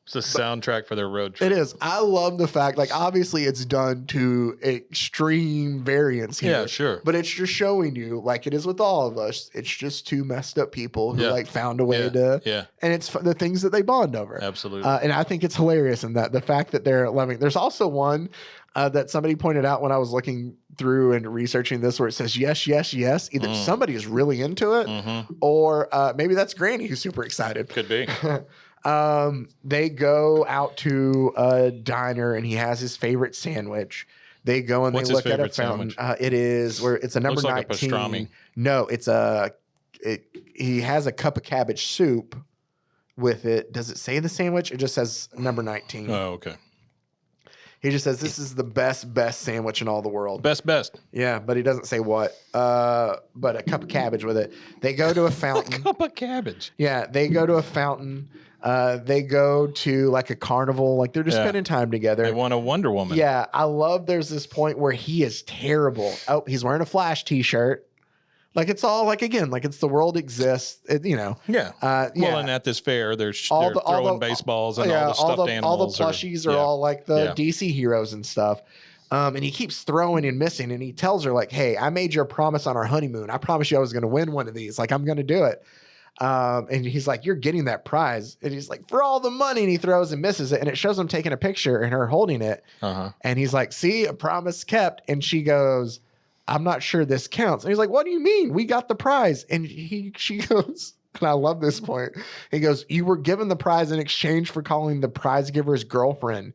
It's a soundtrack for their road trip. It is. I love the fact, like, obviously it's done to extreme variants here. Yeah, sure. But it's just showing you, like it is with all of us, it's just two messed up people who, like, found a way to. Yeah. And it's the things that they bond over. Absolutely. And I think it's hilarious in that. The fact that they're loving. There's also one that somebody pointed out when I was looking through and researching this where it says, yes, yes, yes. Either somebody is really into it or maybe that's Granny who's super excited. Could be. They go out to a diner and he has his favorite sandwich. They go and What's they look his at a favorite fountain. sandwich? It is where it's a number Looks like 19. a pastrami. No, he has a cup of cabbage soup with it. Does it say the sandwich? It just says number 19. Oh, okay. He just says this is the best sandwich in all the world. Best. Yeah, but he doesn't say what. But a cup of cabbage with it. They go to a fountain. A cup of cabbage. Yeah, they go to a fountain. They go to like a carnival. Like they're just spending time together. They want a Wonder Woman. Yeah, I love there's this point where he is terrible. Oh, he's wearing a Flash t-shirt. Like it's all like, again, like it's the world exists, Yeah. Yeah. Well, and at this fair, they're throwing baseballs and all the stuffed animals. All the plushies are all like the DC heroes and stuff. And he keeps throwing and missing. And he tells her like, hey, I made you a promise on our honeymoon. I promised you I was going to win one of these. Like, I'm going to do it. And he's like, you're getting that prize. And he's like, for all the money. And he throws and misses it. And it shows him taking a picture and her holding it. And he's like, see, a promise kept. And she goes, I'm not sure this counts. And he's like, what do you mean? We got the prize. And she goes, and I love this point. He goes, you were given the prize in exchange for calling the prize giver's girlfriend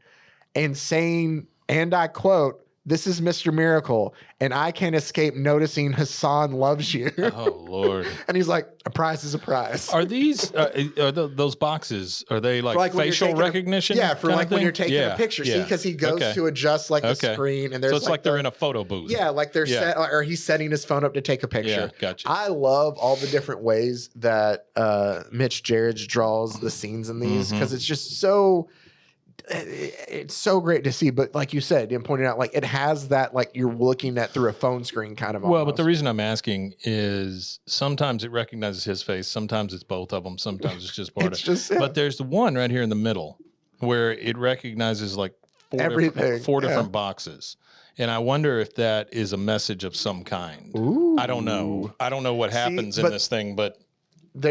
and saying, and I quote, this is Mr. Miracle, and I can't escape noticing Hassan loves you. Oh, Lord. And he's like, a prize is a prize. Are these, those boxes, are they like facial recognition? Yeah, for like when you're taking a picture. See, because he goes to adjust like the screen. And there's so it's like they're in a photo booth. Yeah, like they're set, or he's setting his phone up to take a picture. Yeah, gotcha. I love all the different ways that Mitch Gerads draws the scenes in these because it's just so... It's so great to see, but like you said, and pointing out, like it has that, like you're looking at through a phone screen kind of. Well, but the reason I'm asking is sometimes it recognizes his face, sometimes it's both of them, sometimes it's just part of it. But there's the one right here in the middle where it recognizes like four different boxes. And I wonder if that is a message of some kind. Ooh. I don't know. I don't know what happens in this thing, but I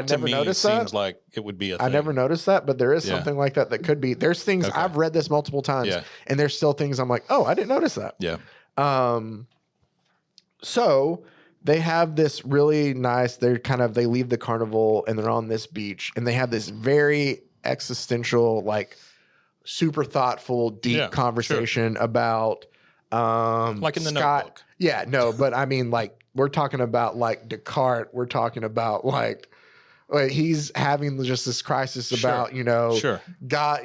never noticed that. Seems like it would be a thing. I never noticed that, but there is something like that could be. There's things I've read this multiple times, and there's still things I'm like, oh, I didn't notice that. Yeah. So they have this really nice. They leave the carnival and they're on this beach, and they have this very existential, like super thoughtful, deep conversation about like in the Notebook. Yeah, no, but I mean like. We're talking about like Descartes. We're talking about like he's having just this crisis about, God,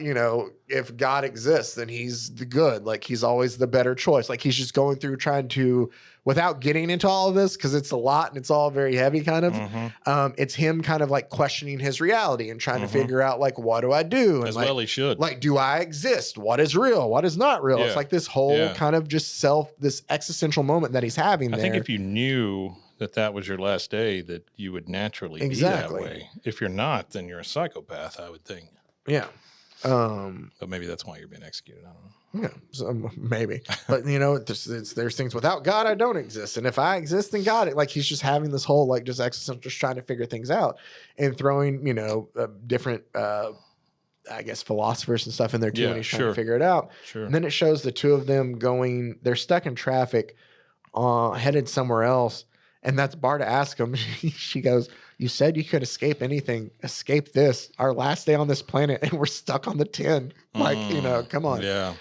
if God exists, then he's the good. Like he's always the better choice. Like he's just going through trying to, without getting into all of this, because it's a lot and it's all very heavy kind of, it's him kind of like questioning his reality and trying to figure out like, what do I do? And well he should. Like, do I exist? What is real? What is not real? It's like this whole kind of just this existential moment that he's having there. I think if you knew that was your last day, that you would naturally be that way. If you're not, then you're a psychopath, I would think. Yeah. But maybe that's why you're being executed. I don't know. Yeah, so maybe. But there's things without God I don't exist, and if I exist, then God. Like he's just having this whole like just existential, just trying to figure things out, and throwing different I guess philosophers and stuff in there too when he's trying to figure it out. Sure. And then it shows the two of them going. They're stuck in traffic, headed somewhere else. And that's Barta asks him. She goes, you said you could escape anything. Escape this. Our last day on this planet, and we're stuck on the 10. Like, come on. Yeah.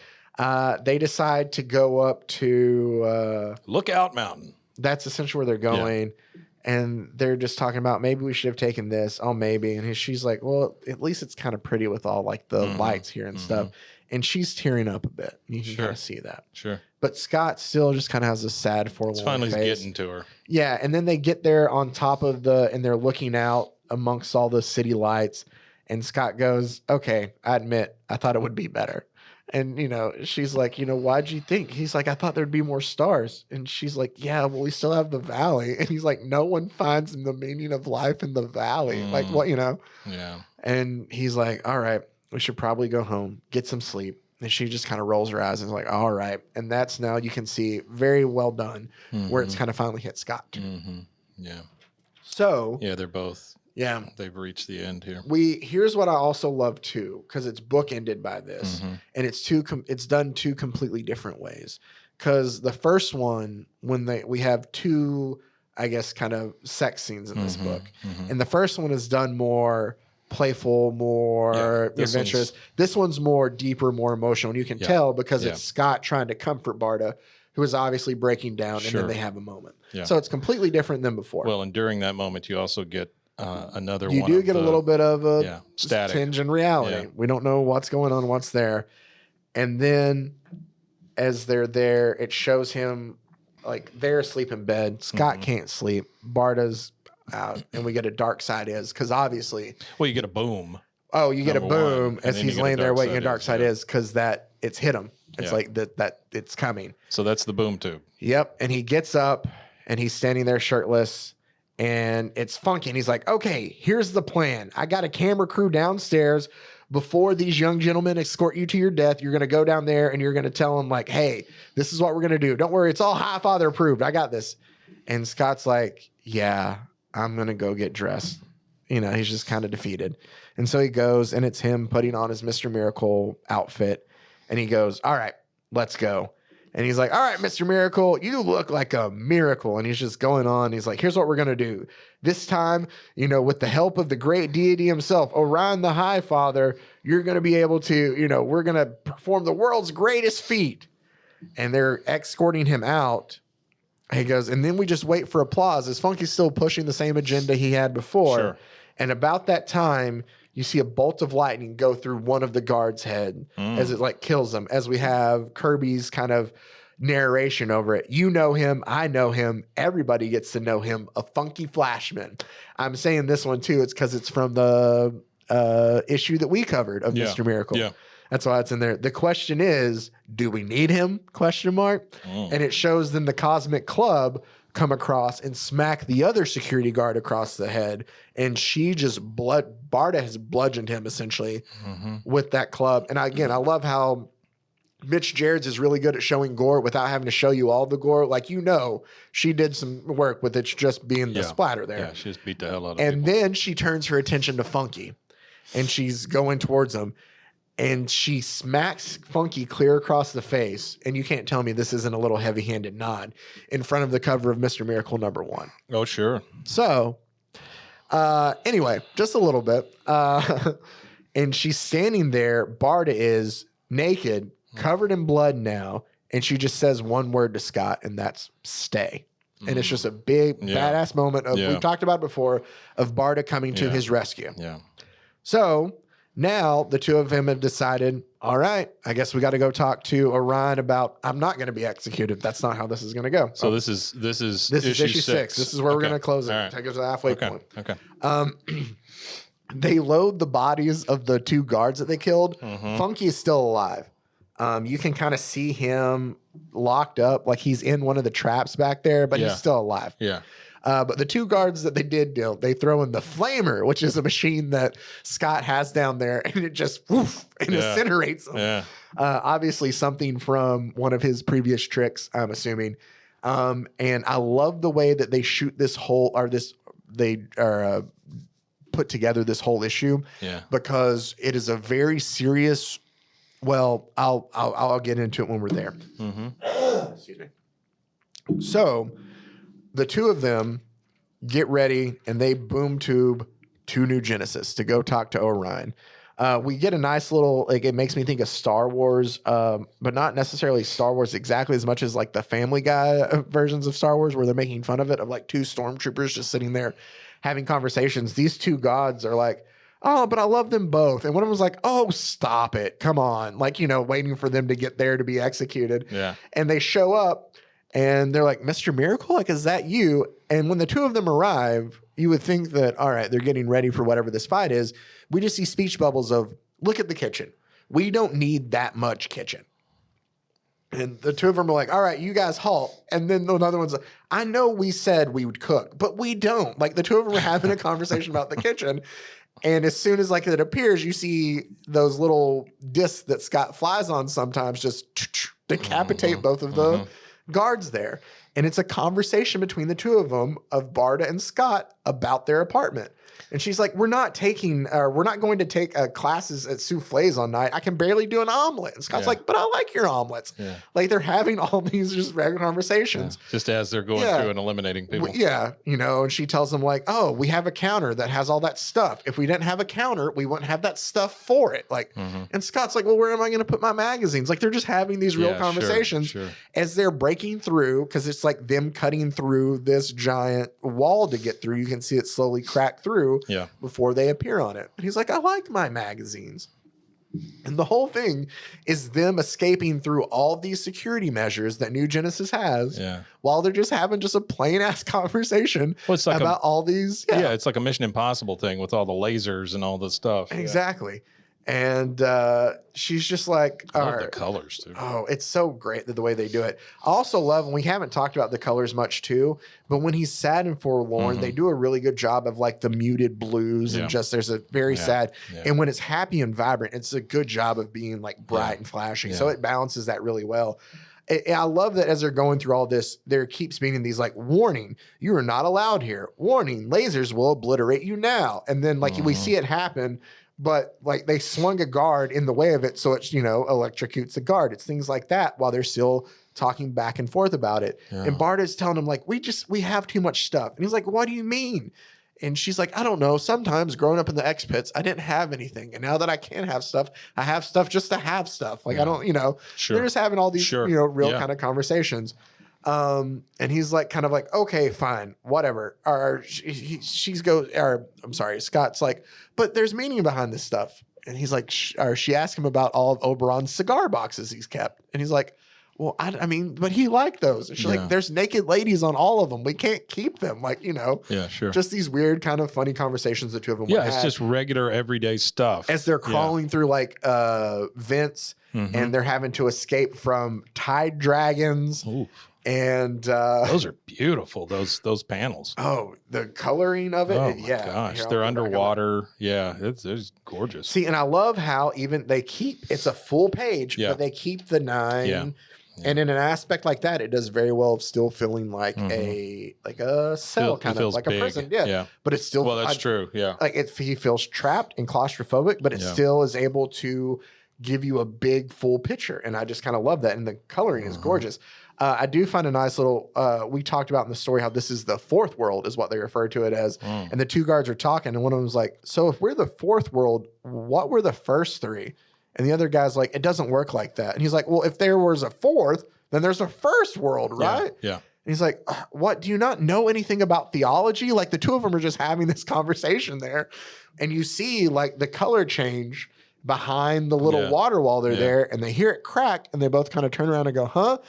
They decide to go up to... Lookout Mountain. That's essentially where they're going. And they're just talking about maybe we should have taken this. Oh, maybe. And she's like, well, at least it's kind of pretty with all like the lights here and stuff. And she's tearing up a bit. You can kind of see that. Sure. But Scott still just kind of has a sad forlorn face. Getting to her. Yeah. And then they get there on top of and they're looking out amongst all the city lights. And Scott goes, okay, I admit, I thought it would be better. And, she's like, why'd you think? He's like, I thought there'd be more stars. And she's like, yeah, well, we still have the valley. And he's like, no one finds the meaning of life in the valley. Like, what, Yeah. And he's like, all right, we should probably go home, get some sleep. And she just kind of rolls her eyes and is like, all right. And that's now you can see very well done where it's kind of finally hit Scott. Yeah. So. Yeah, they're both. Yeah. They've reached the end here. Here's what I also love too, because it's bookended by this, and it's done two completely different ways. Because the first one, we have two, I guess, kind of sex scenes in this book, and the first one is done more playful, more adventurous. This one's more deeper, more emotional, and you can tell because it's Scott trying to comfort Barda, who is obviously breaking down, and then they have a moment. Yeah. So it's completely different than before. Well, and during that moment, you also get another you one. You do get a little bit of a static tinge in reality. Yeah. We don't know what's going on, what's there. And then as they're there, it shows him like they're asleep in bed. Scott can't sleep. Barda's out, and we get a dark side is because obviously. Well, you get a boom. Oh, you get a boom as he's laying there waiting. A dark side is because that it's hit him. It's like that it's coming. So that's the boom tube. Yep. And he gets up and he's standing there shirtless. And it's funky. And he's like, okay, here's the plan. I got a camera crew downstairs. Before these young gentlemen escort you to your death, you're going to go down there and you're going to tell them like, hey, this is what we're going to do. Don't worry. It's all High Father approved. I got this. And Scott's like, yeah, I'm going to go get dressed. He's just kind of defeated. And so he goes and it's him putting on his Mr. Miracle outfit. And he goes, all right, let's go. And he's like, all right, Mr. Miracle, you look like a miracle. And he's just going on. He's like, here's what we're going to do. This time, with the help of the great deity himself, Orion the High Father, you're going to be able to, we're going to perform the world's greatest feat. And they're escorting him out. He goes, and then we just wait for applause. As Funky's still pushing the same agenda he had before. Sure. And about that time, you see a bolt of lightning go through one of the guards' head as it like kills them. As we have Kirby's kind of narration over it. You know him. I know him. Everybody gets to know him. A funky flashman. I'm saying this one too. It's because it's from the issue that we covered of Mr. Miracle. Yeah. That's why it's in there. The question is, do we need him? ? And it shows then the Cosmic Club come across and smack the other security guard across the head. And she just Barda has bludgeoned him essentially with that club. And again, I love how Mitch Gerads is really good at showing gore without having to show you all the gore. Like, she did some work with it just being the splatter there. Yeah, she just beat the hell out of And people. then she turns her attention to Funky and she's going towards him. And she smacks Funky clear across the face. And you can't tell me this isn't a little heavy-handed nod in front of the cover of Mr. Miracle #1. Oh, sure. So, anyway, just a little bit. And she's standing there. Barda is naked, covered in blood now. And she just says one word to Scott, and that's stay. And it's just a big, badass moment of, we've talked about it before, of Barda coming to his rescue. Yeah. So now the two of them have decided, all right, I guess we got to go talk to Orion about, I'm not going to be executed. That's not how this is going to go. So this is issue 6. This is where we're going to close it. Right. Take it to the halfway point. Okay. They load the bodies of the two guards that they killed. Funky is still alive. You can kind of see him locked up, like he's in one of the traps back there, but he's still alive. Yeah. But the two guards that they did deal, they throw in the flamer, which is a machine that Scott has down there, and it just incinerates them. Yeah. Obviously something from one of his previous tricks, I'm assuming. And I love the way that they shoot this whole, put together this whole issue. Yeah. Because it is a very serious. Well, I'll get into it when we're there. Excuse me. So the two of them get ready and they boom tube to New Genesis to go talk to Orion. We get a nice little, like, it makes me think of Star Wars, but not necessarily Star Wars exactly as much as like the Family Guy versions of Star Wars where they're making fun of it, of like two stormtroopers just sitting there having conversations. These two gods are like, oh, but I love them both. And one of them was like, oh, stop it. Come on. Like, waiting for them to get there to be executed. Yeah. And they show up and they're like, Mr. Miracle, like, is that you? And when the two of them arrive, you would think that, all right, they're getting ready for whatever this fight is. We just see speech bubbles of, look at the kitchen. We don't need that much kitchen. And the two of them are like, all right, you guys halt. And then another one's like, I know we said we would cook, but we don't. Like, the two of them are having a conversation about the kitchen. And as soon as like it appears, you see those little discs that Scott flies on sometimes just decapitate both of the guards there. And it's a conversation between the two of them of Barda and Scott about their apartment. And she's like, we're not going to take classes at souffles on night. I can barely do an omelet. And Scott's like, but I like your omelets. Yeah. Like, they're having all these just regular conversations. Yeah. Just as they're going through and eliminating people. Yeah. And she tells them like, oh, we have a counter that has all that stuff. If we didn't have a counter, we wouldn't have that stuff for it. Like, and Scott's like, well, where am I going to put my magazines? Like, they're just having these real conversations as they're breaking through, because it's like them cutting through this giant wall to get through. You can see it slowly crack through before they appear on it. And he's like, I like my magazines. And the whole thing is them escaping through all these security measures that New Genesis has while they're just having just a plain ass conversation about all these. Yeah, it's like a Mission Impossible thing with all the lasers and all the stuff. Exactly. And she's just like, I love the colors too. Oh, it's so great the way they do it. I also love, and we haven't talked about the colors much too, but when he's sad and forlorn, they do a really good job of like the muted blues and just there's a very sad. And when it's happy and vibrant, it's a good job of being like bright and flashing. So it balances that really well. I love that as they're going through all this, there keeps being these like, warning, you are not allowed here. Warning, lasers will obliterate you now. And then like we see it happen. But like they swung a guard in the way of it, so it electrocutes the guard. It's things like that while they're still talking back and forth about it. Yeah. And Barda's telling him like, we have too much stuff. And he's like, what do you mean? And she's like, I don't know. Sometimes growing up in the X pits, I didn't have anything, and now that I can have stuff, I have stuff just to have stuff. Like I don't, they're just having all these real kind of conversations. And he's like, kind of like, okay, fine, whatever. Scott's like, but there's meaning behind this stuff. And he's like, she asked him about all of Oberon's cigar boxes he's kept. And he's like, well, I mean, but he liked those. And she's like, there's naked ladies on all of them. We can't keep them. Like, just these weird kind of funny conversations the two of them would have. It's just regular everyday stuff. As they're crawling through like vents and they're having to escape from tide dragons. Ooh. And those are beautiful. Those panels. Oh, the coloring of it. Oh my gosh, they're underwater. Yeah, it's gorgeous. See, and I love how even it's a full page, but they keep the 9. Yeah. And in an aspect like that, it does very well of still feeling like a cell, kind of like big. A prison. Yeah. But it's still that's true. Yeah. Like he feels trapped and claustrophobic, but it still is able to give you a big full picture. And I just kind of love that. And the coloring is gorgeous. I do find a nice little, we talked about in the story how this is the fourth world is what they refer to it as. And the two guards are talking and one of them was like, so if we're the fourth world, what were the first 3? And the other guy's like, it doesn't work like that. And he's like, well, if there was a fourth, then there's a first world, right? Yeah. And he's like, what? Do you not know anything about theology? Like the two of them are just having this conversation there. And you see like the color change behind the little water while they're there and they hear it crack and they both kind of turn around and go, huh?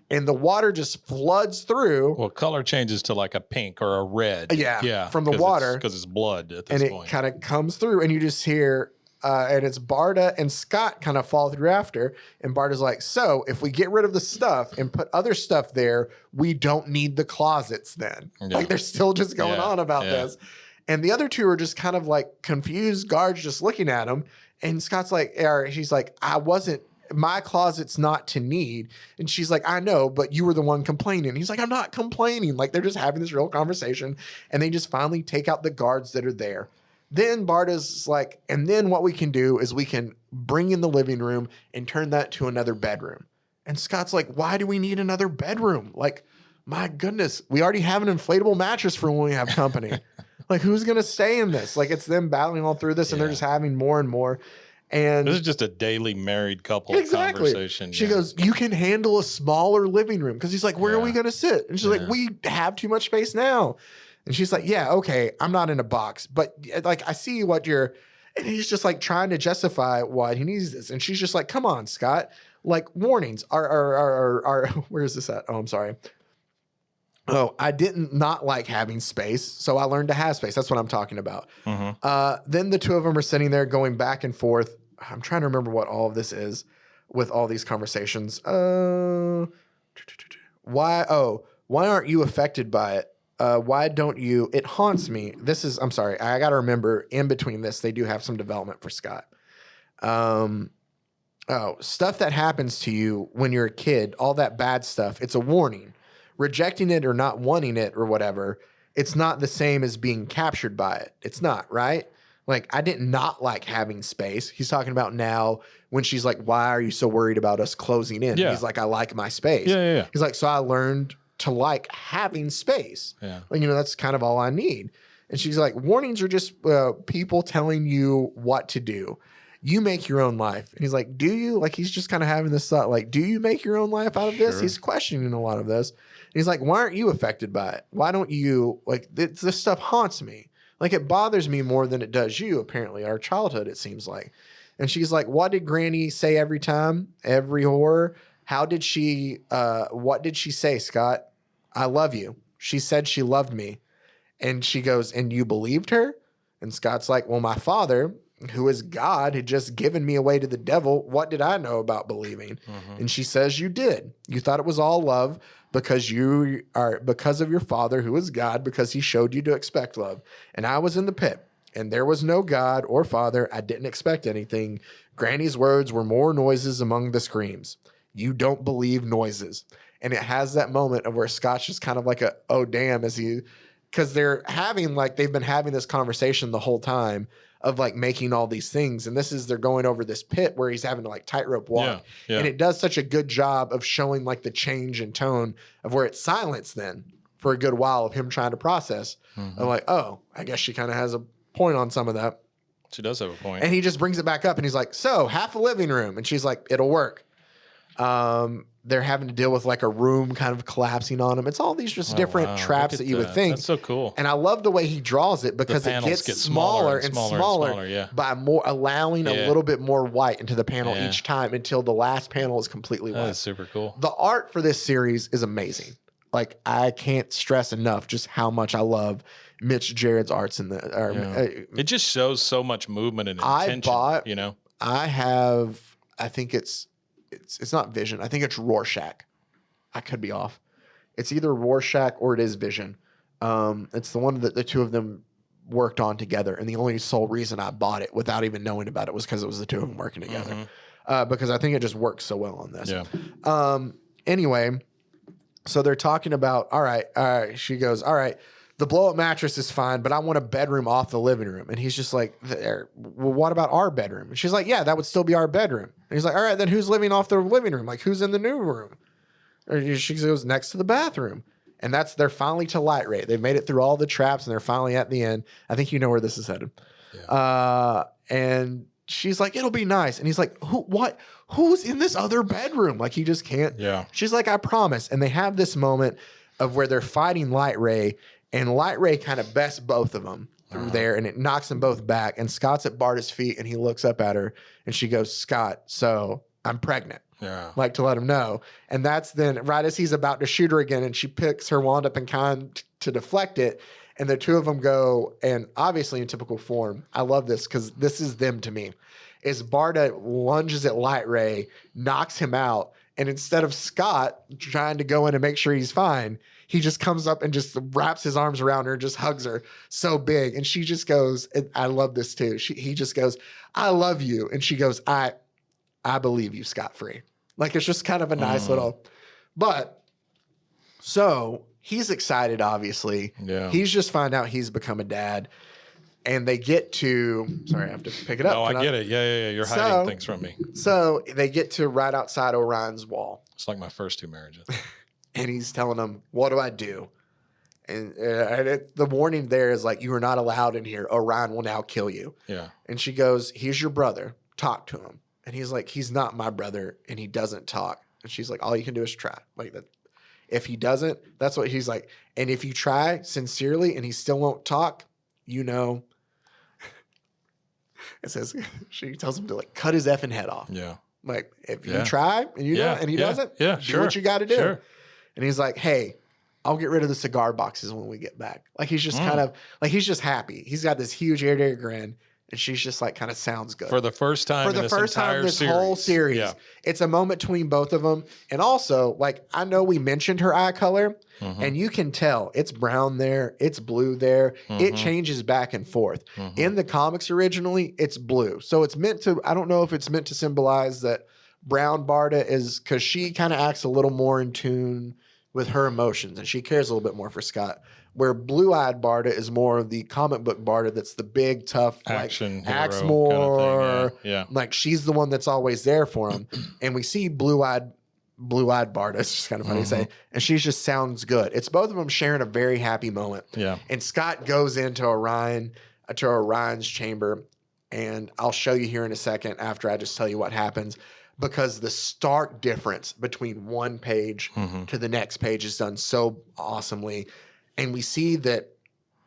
And the water just floods through. Well, color changes to like a pink or a red. Yeah. From the water. Because it's blood at this point. And it kind of comes through and you just hear, and it's Barda and Scott kind of fall through after. And Barda's like, so if we get rid of the stuff and put other stuff there, we don't need the closets then. Yeah. Like they're still just going on about this. And the other two are just kind of like confused guards just looking at him. And Scott's like, she's like, my closet's not to need. And she's like, I know, but you were the one complaining. And he's like, I'm not complaining. Like they're just having this real conversation. And they just finally take out the guards that are there. Then Barda's like, and then what we can do is we can bring in the living room and turn that to another bedroom. And Scott's like, why do we need another bedroom? Like, my goodness, we already have an inflatable mattress for when we have company. Like, who's going to stay in this? Like, it's them battling all through this and they're just having more and more. And this is just a daily married couple conversation. She goes, you can handle a smaller living room. Because he's like, where are we going to sit? And she's like, we have too much space now. And she's like, yeah, okay, I'm not in a box. But like, I see what you're... And he's just like trying to justify why he needs this. And she's just like, come on, Scott. Like, warnings are where is this at? Oh, I'm sorry. Oh, I didn't not like having space, so I learned to have space. That's what I'm talking about. Then the two of them are sitting there going back and forth. I'm trying to remember what all of this is with all these conversations. Why aren't you affected by it? Why don't you? It haunts me. I'm sorry. I got to remember in between this, they do have some development for Scott. Stuff that happens to you when you're a kid, all that bad stuff, it's a warning. Rejecting it or not wanting it or whatever, it's not the same as being captured by it. It's not, right? Like, I did not like having space. He's talking about now when she's like, why are you so worried about us closing in? Yeah. He's like, I like my space. Yeah. He's like, so I learned to like having space. Yeah. Like, that's kind of all I need. And she's like, warnings are just people telling you what to do. You make your own life. And he's like, do you? Like, he's just kind of having this thought, like, do you make your own life out of this? He's questioning a lot of this. And he's like, why aren't you affected by it? Why don't you, like, this stuff haunts me. Like, it bothers me more than it does you, apparently, our childhood, it seems like. And she's like, what did Granny say every time? Every horror? What did she say, Scott? I love you. She said she loved me. And she goes, and you believed her? And Scott's like, well, my father, who is God, had just given me away to the devil. What did I know about believing? And she says, you did. You thought it was all love because of your father, who is God, because he showed you to expect love. And I was in the pit, and there was no God or father. I didn't expect anything. Granny's words were more noises among the screams. You don't believe noises. And it has that moment of where Scott's just kind of like oh damn, because they've been having this conversation the whole time of like making all these things. And they're going over this pit where he's having to like tightrope walk. Yeah. And it does such a good job of showing like the change in tone of where it's silence then for a good while of him trying to process. I'm like, oh, I guess she kind of has a point on some of that. She does have a point. And he just brings it back up and he's like, so half a living room. And she's like, it'll work. They're having to deal with like a room kind of collapsing on them. It's all these just different traps that you would think. That's so cool. And I love the way he draws it because it gets smaller and smaller by allowing a little bit more white into the panel each time until the last panel is completely white. That's super cool. The art for this series is amazing. Like, I can't stress enough just how much I love Mitch Gerads' arts in the. It just shows so much movement and intention. I think it's not Vision. I think it's Rorschach. I could be off. It's either Rorschach or it is Vision. It's the one that the two of them worked on together. And the only sole reason I bought it without even knowing about it was because it was the two of them working together. Because I think it just works so well on this. Yeah. Anyway, so they're talking about, all right. She goes, all right, the blow-up mattress is fine, but I want a bedroom off the living room. And he's just like, well, what about our bedroom? And she's like, yeah, that would still be our bedroom. And he's like, all right, then who's living off the living room? Like, who's in the new room? Or she goes, next to the bathroom. And they're finally to light rate. They've made it through all the traps, and they're finally at the end. I think you know where this is headed. Yeah. And she's like, it'll be nice. And he's like, who's in this other bedroom? Like, he just can't. Yeah. She's like, I promise. And they have this moment of where they're fighting Light Ray, and Light Ray kind of bests both of them through there, and it knocks them both back. And Scott's at Barda's feet, and he looks up at her, and she goes, Scott, so I'm pregnant. Yeah. Like, to let him know. And that's then right as he's about to shoot her again, and she picks her wand up and kind to deflect it. And the two of them go, and obviously in typical form, I love this because this is them to me, is Barda lunges at Light Ray, knocks him out, and instead of Scott trying to go in and make sure he's fine, he just comes up and just wraps his arms around her and just hugs her so big. And she just goes, and I love this too. He just goes, I love you. And she goes, I believe you scot-free. Like, it's just kind of a nice little, but so he's excited, obviously. Yeah. He's just found out he's become a dad. And they get to, sorry, I have to pick it up. No, I get it. Yeah. You're hiding things from me. So they get to right outside Orion's wall. It's like my first two marriages. And he's telling them, what do I do? And the warning there is like, you are not allowed in here. Orion will now kill you. Yeah. And she goes, he's your brother. talk to him. And he's like, he's not my brother and he doesn't talk. And she's like, all you can do is try. Like that. If he doesn't, that's what he's like. And if you try sincerely and he still won't talk, you know, it says, she tells him to like cut his effing head off. Yeah. Like if you try and you don't, and he doesn't, do what you got to do. Sure. And he's like, hey, I'll get rid of the cigar boxes when we get back. Like he's just kind of like, he's just happy. He's got this huge ear to ear grin. And she's just like, kind of sounds good. For the first time in this whole series. Yeah. It's a moment between both of them. And also, like, I know we mentioned her eye color, and you can tell it's brown there, it's blue there. It changes back and forth. In the comics originally, it's blue. So it's meant to, I don't know if it's meant to symbolize that brown Barda is, because she kind of acts a little more in tune with her emotions, and she cares a little bit more for Scott. Where blue-eyed Barda is more of the comic book Barda that's the big, tough, action, like, hero acts more. Kind of thing. Yeah. Like, she's the one that's always there for him. And we see blue-eyed Barda. It's just kind of funny to say. And she just sounds good. It's both of them sharing a very happy moment. Yeah. And Scott goes into Orion's chamber. And I'll show you here in a second after I just tell you what happens. Because the stark difference between one page to the next page is done so awesomely. And we see that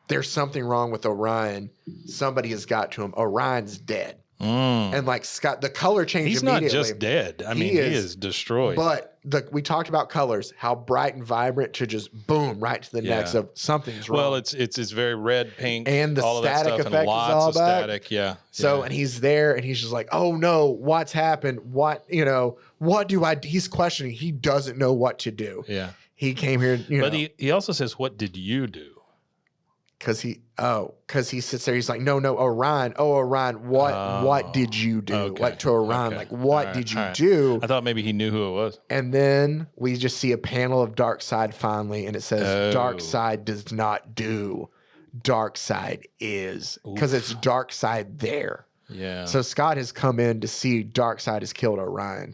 there's something wrong with Orion. Somebody has got to him. Orion's dead. And like Scott, the color change He's immediately. not just dead. I mean, he is destroyed. But we talked about colors, how bright and vibrant to just boom right to the next of something's wrong. Well, it's very red, pink, and the all static of that stuff, effect and lots is all of back. static. Yeah. So and he's there and he's just like, oh no, what's happened? What do I? He's questioning. He doesn't know what to do. Yeah. He came here, but he also says, "What did you do?" Because he sits there. He's like, no, Orion. Oh, Orion, what did you do? Okay. Like to Orion, like what did you do? I thought maybe he knew who it was. And then we just see a panel of Darkseid finally, and it says, Darkseid does not do. Darkseid is, because it's Darkseid there. Yeah. So Scott has come in to see Darkseid has killed Orion.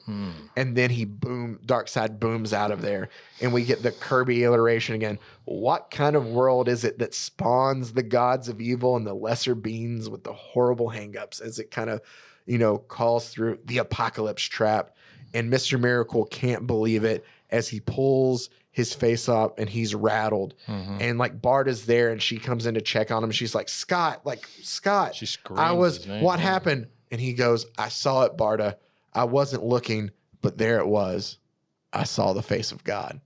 And then Darkseid booms out of there. And we get the Kirby iteration again. What kind of world is it that spawns the gods of evil and the lesser beings with the horrible hangups as it kind of, calls through the apocalypse trap? And Mr. Miracle can't believe it as he pulls his face up and he's rattled. And like Barda's there and she comes in to check on him. She's like, Scott. She screams his name. What happened? And he goes, I saw it, Barda. I wasn't looking, but there it was. I saw the face of God.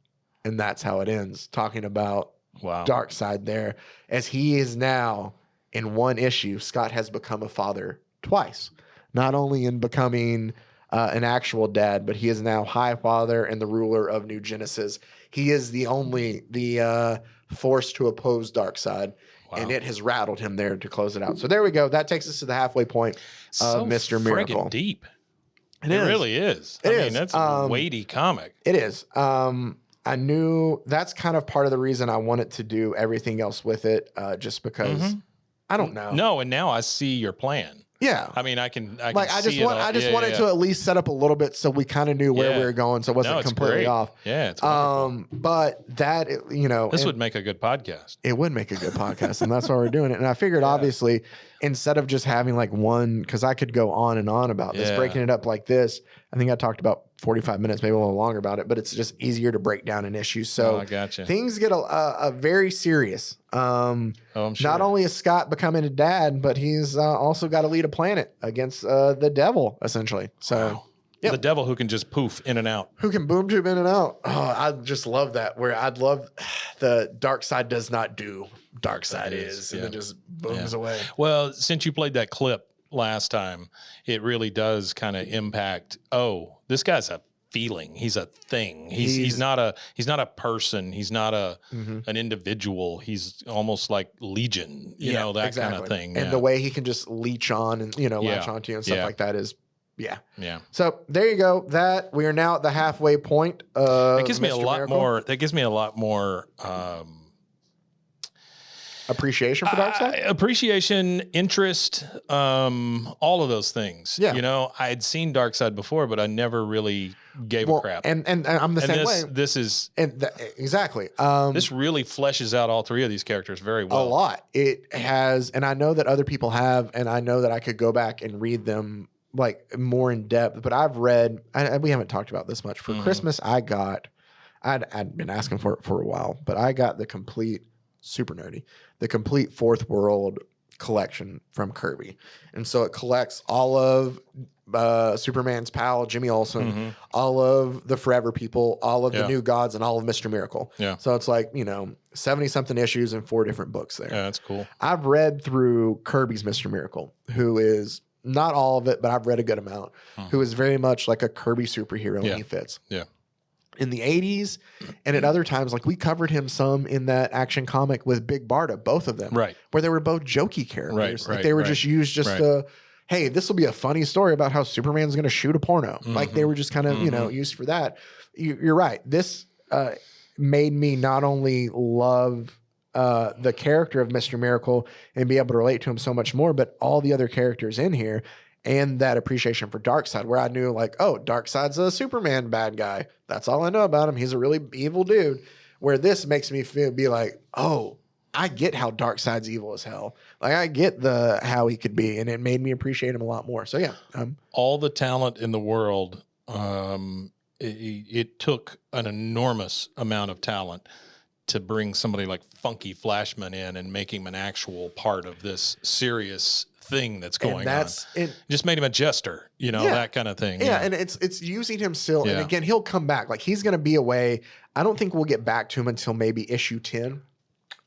And that's how it ends, talking about Darkseid there. As he is now in one issue, Scott has become a father twice. Not only in becoming an actual dad, but he is now High Father and the ruler of New Genesis. He is the force to oppose Darkseid. And it has rattled him there to close it out. So there we go. That takes us to the halfway point of Mr. Miracle. Friggin' deep. It really is. I mean, that's a weighty comic. It is. I knew that's kind of part of the reason I wanted to do everything else with it, just because I don't know. No, and now I see your plan. Yeah. I mean, I can I just see wanted to at least set up a little bit so we kind of knew where we were going, so it wasn't completely off. Yeah, it's wonderful. But that, this would make a good podcast. It would make a good podcast, and that's why we're doing it. And I figured, obviously, instead of just having like one, because I could go on and on about this, breaking it up like this. I think I talked about 45 minutes, maybe a little longer about it, but it's just easier to break down an issue. So I gotcha. Things get a very serious. I'm sure. Not only is Scott becoming a dad, but he's also got to lead a planet against the devil, essentially. So the devil who can just poof in and out. Who can boom tube in and out. Oh, I just love that. Where I'd love the Darkseid does not do. Darkseid is. And then just booms away. Well, since you played that clip last time, it really does kind of impact. Oh, this guy's a feeling. He's a thing. He's not a person. He's not an individual. He's almost like Legion. You know, that kind of thing. And the way he can just leech on and latch onto you and stuff like that is. Yeah. So there you go. That we are now at the halfway point. That gives me a lot more. That gives me a lot more. Appreciation for Darkseid? Appreciation, interest, all of those things. Yeah. I had seen Darkseid before, but I never really gave a crap. And I'm the same way. This is... exactly. This really fleshes out all three of these characters very well. A lot. It has, and I know that other people have, and I know that I could go back and read them like more in depth, but I've read, we haven't talked about this much. For Christmas, I'd been asking for it for a while, but I got the complete, super nerdy, the complete Fourth World collection from Kirby. And so it collects all of Superman's pal, Jimmy Olsen, all of the Forever People, all of the New Gods, and all of Mr. Miracle. Yeah. So it's like, 70-something issues and 4 different books there. Yeah, that's cool. I've read through Kirby's Mr. Miracle, who is not all of it, but I've read a good amount, who is very much like a Kirby superhero, and he fits. Yeah. In the 80s and at other times, like we covered him some in that Action comic with Big Barda, both of them, right? Where they were both jokey characters. Right, like they were just used to, hey, this will be a funny story about how Superman's going to shoot a porno. Like they were just kind of, used for that. You're right. This made me not only love the character of Mr. Miracle and be able to relate to him so much more, but all the other characters in here. And that appreciation for Darkseid, where I knew like, oh, Darkseid's a Superman bad guy. That's all I know about him. He's a really evil dude. Where this makes me be like, oh, I get how Darkseid's evil as hell. Like I get how he could be, and it made me appreciate him a lot more. So yeah, all the talent in the world. It took an enormous amount of talent to bring somebody like Funky Flashman in and make him an actual part of this serious thing that's going on. It just made him a jester, that kind of thing. Yeah, and it's using him still. And again, he'll come back. Like he's going to be away. I don't think we'll get back to him until maybe issue 10.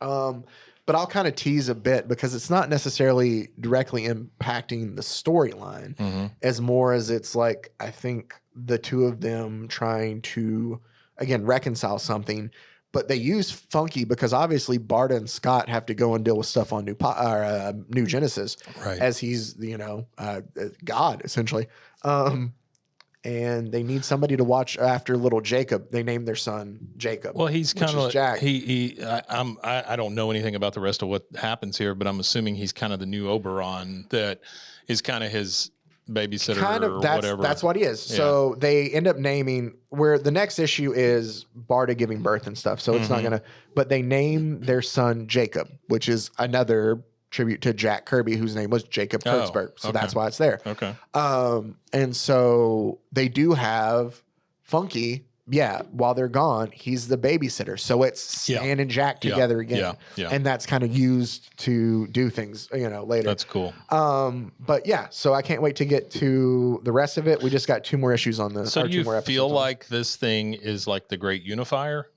But I'll kind of tease a bit because it's not necessarily directly impacting the storyline as more as it's like, I think the two of them trying to, again, reconcile something. But they use Funky because obviously Barda and Scott have to go and deal with stuff on New Genesis, as he's God essentially, and they need somebody to watch after little Jacob. They named their son Jacob. Well, he's kind of Jack. I don't know anything about the rest of what happens here, but I'm assuming he's kind of the new Oberon that is kind of his babysitter or whatever. That's what he is. Yeah. So they end up naming where the next issue is Barda giving birth and stuff. So it's not going to, but they name their son Jacob, which is another tribute to Jack Kirby, whose name was Jacob Kurtzberg. So that's why it's there. Okay. And so they do have Funky. Yeah, while they're gone, he's the babysitter. So it's Stan and Jack together again. Yeah. And that's kind of used to do things, later. That's cool. But yeah, so I can't wait to get to the rest of it. We just got 2 more issues on this. So do you feel like this thing is like the great unifier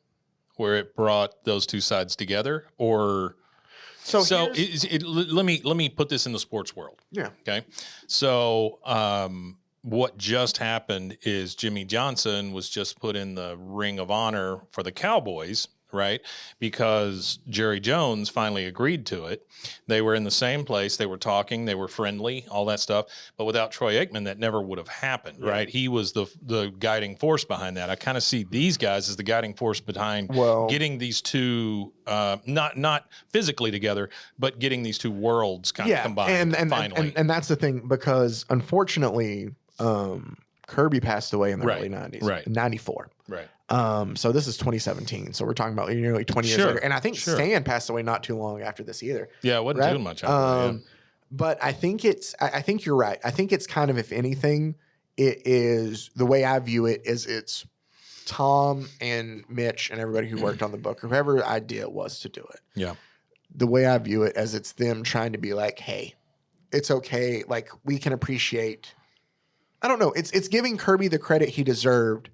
where it brought those two sides together? Or let me put this in the sports world. Yeah. Okay. So what just happened is Jimmy Johnson was just put in the Ring of Honor for the Cowboys, right? Because Jerry Jones finally agreed to it. They were in the same place. They were talking. They were friendly, all that stuff. But without Troy Aikman, that never would have happened, right? He was the guiding force behind that. I kind of see these guys as the guiding force behind getting these two, not physically together, but getting these two worlds kind of combined finally. And that's the thing, because unfortunately, Kirby passed away in the early 90s, right? 94, right? So this is 2017. So we're talking about nearly 20 years later, and I think Stan passed away not too long after this either. Yeah, it wasn't too much. But I think I think you're right. I think it's kind of, if anything, it is the way I view it is it's Tom and Mitch and everybody who worked on the book, or whoever idea it was to do it. Yeah. The way I view it as it's them trying to be like, hey, it's okay. Like we can appreciate. I don't know. It's giving Kirby the credit he deserved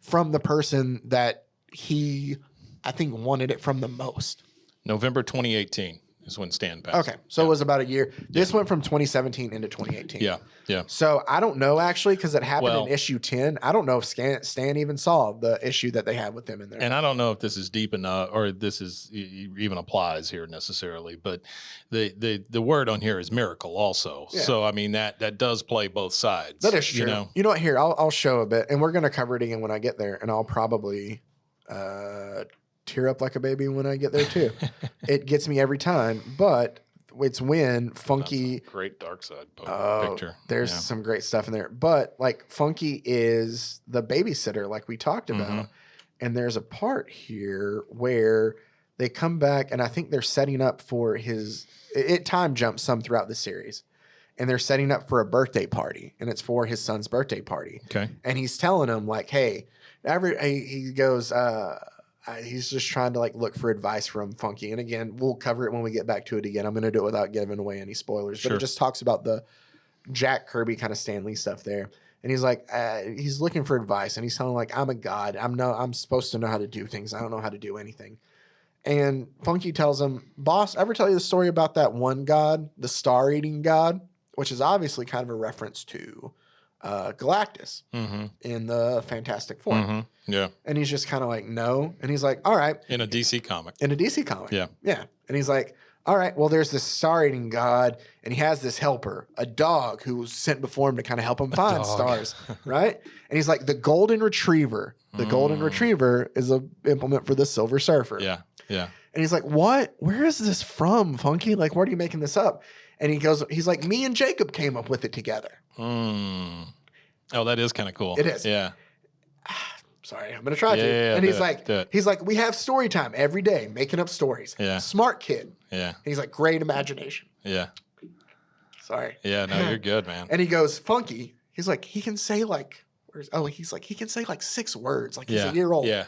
from the person that he, I think, wanted it from the most. November 2018 is when Stan passed. Okay. So it was about a year. This went from 2017 into 2018. Yeah. Yeah. So I don't know, actually, because it happened in issue 10. I don't know if Stan even saw the issue that they had with them in there. And I don't know if this is deep enough or this is even applies here necessarily, but the word on here is miracle also. Yeah. So, I mean, that does play both sides. That is true. You know what? Here, I'll show a bit, and we're going to cover it again when I get there, and I'll probably tear up like a baby when I get there too. It gets me every time, but it's when Funky. That's a great Darkseid picture. There's some great stuff in there, but like Funky is the babysitter, like we talked about, and there's a part here where they come back, and I think they're setting up for his. It time jumps some throughout the series, and they're setting up for a birthday party, and it's for his son's birthday party. Okay. And he's telling him like, hey, he goes, he's just trying to like look for advice from Funky. And again, we'll cover it when we get back to it again. I'm going to do it without giving away any spoilers, but it just talks about the Jack Kirby kind of Stan Lee stuff there. And he's like, he's looking for advice, and he's telling like, I'm a god. I'm supposed to know how to do things. I don't know how to do anything. And Funky tells him, boss, ever tell you the story about that one god, the star-eating god, which is obviously kind of a reference to Galactus in the Fantastic Four. Mm-hmm. Yeah. And he's just kind of like, no. And he's like, all right. In a DC comic. Yeah. Yeah. And he's like, all right, well, there's this star-eating god, and he has this helper, a dog who was sent before him to kind of help him find stars, right? And he's like, the golden retriever. The golden retriever is a implement for the Silver Surfer. Yeah, yeah. And he's like, what? Where is this from, Funky? Like, where are you making this up? And he's like, me and Jacob came up with it together. Oh, that is kind of cool. It is. Yeah. Sorry, I'm going to try to. Yeah, and he's like, we have story time every day, making up stories. Yeah. Smart kid. Yeah. And he's like, great imagination. Yeah. Sorry. Yeah, no, you're good, man. And he goes, Funky. He's like, he can say like, he can say like 6 words. Like he's a year old. Yeah.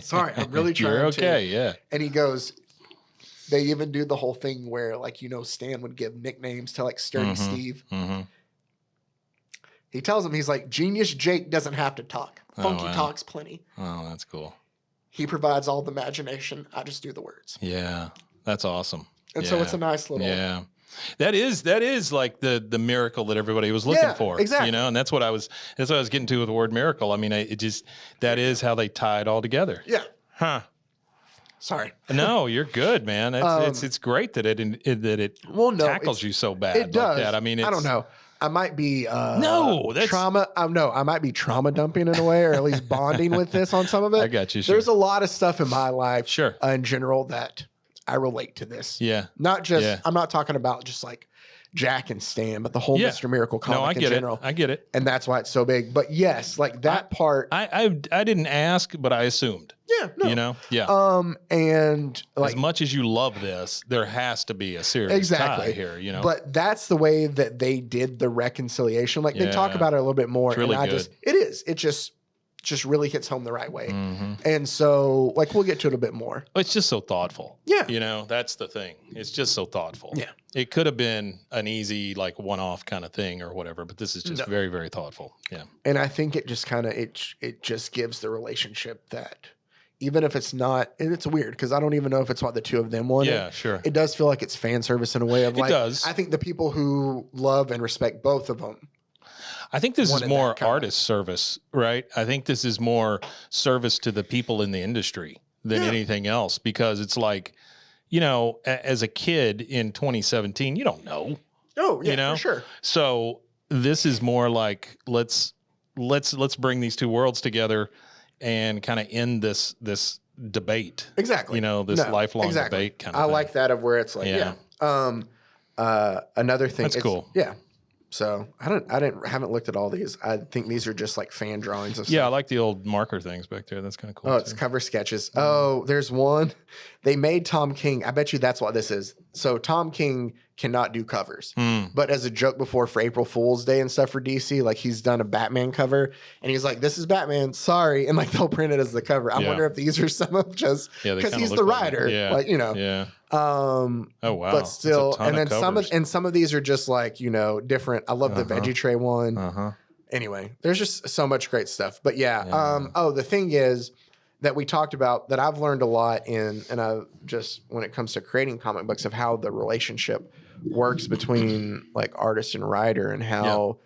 Sorry, I'm really trying You're okay, yeah. And he goes, they even do the whole thing where like, Stan would give nicknames to like Sturdy Steve. Mm-hmm. He tells him, he's like, Genius Jake doesn't have to talk. Funky talks plenty. Oh, that's cool. He provides all the imagination. I just do the words. Yeah, that's awesome. And so it's a nice little... Yeah. That is like the miracle that everybody was looking for. Exactly. And that's what I was getting to with the word miracle. I mean, that is how they tie it all together. Yeah. Huh. Sorry. No, you're good, man. It's great that it tackles you so bad. It does. Like that. I mean, I don't know. I might be that's trauma. I might be trauma dumping in a way, or at least bonding with this on some of it. I got you. Sure. There's a lot of stuff in my life, sure, in general that I relate to this. Yeah. Not just. I'm not talking about just like Jack and Stan, but the whole Mr. Miracle comic in general. I get it. And that's why it's so big. But yes, like that part. I didn't ask, but I assumed. Yeah. No. Yeah. And like as much as you love this, there has to be a serious tie here, But that's the way that they did the reconciliation. Like they talk about it a little bit more. It's really and good. It is. It just really hits home the right way. And so like we'll get to it a bit more. It's just so thoughtful. Yeah. That's the thing. It's just so thoughtful. Yeah. It could have been an easy like one-off kind of thing or whatever, but this is just very, very thoughtful. Yeah. And I think it just kind of it just gives the relationship that even if it's not, and it's weird because I don't even know if it's what the two of them wanted. Yeah, sure. It does feel like it's fan service in a way of like, it does. I think the people who love and respect both of them. I think this is more artist service, right? I think this is more service to the people in the industry than anything else because it's like, as a kid in 2017, you don't know. Oh, yeah, for sure. So this is more like let's bring these two worlds together and kind of end this debate. Exactly. This lifelong debate kind of thing. I like that of where it's like, another thing. That's cool. Yeah. So haven't looked at all these. I think these are just like fan drawings of stuff. Yeah, I like the old marker things back there. That's kind of cool. Oh, it's cover sketches. Oh, there's one. They made Tom King. I bet you that's what this is. So Tom King cannot do covers. But as a joke before for April Fool's Day and stuff for DC, like he's done a Batman cover and he's like, this is Batman, sorry. And like they'll print it as the cover. I wonder if these are some of just because he's the writer. Like Yeah. Oh wow. But still, and then some of these are just like, different. I love the veggie tray one. Anyway, there's just so much great stuff. But the thing is that we talked about that I've learned a lot and I just when it comes to creating comic books of how the relationship works between like artist and writer and how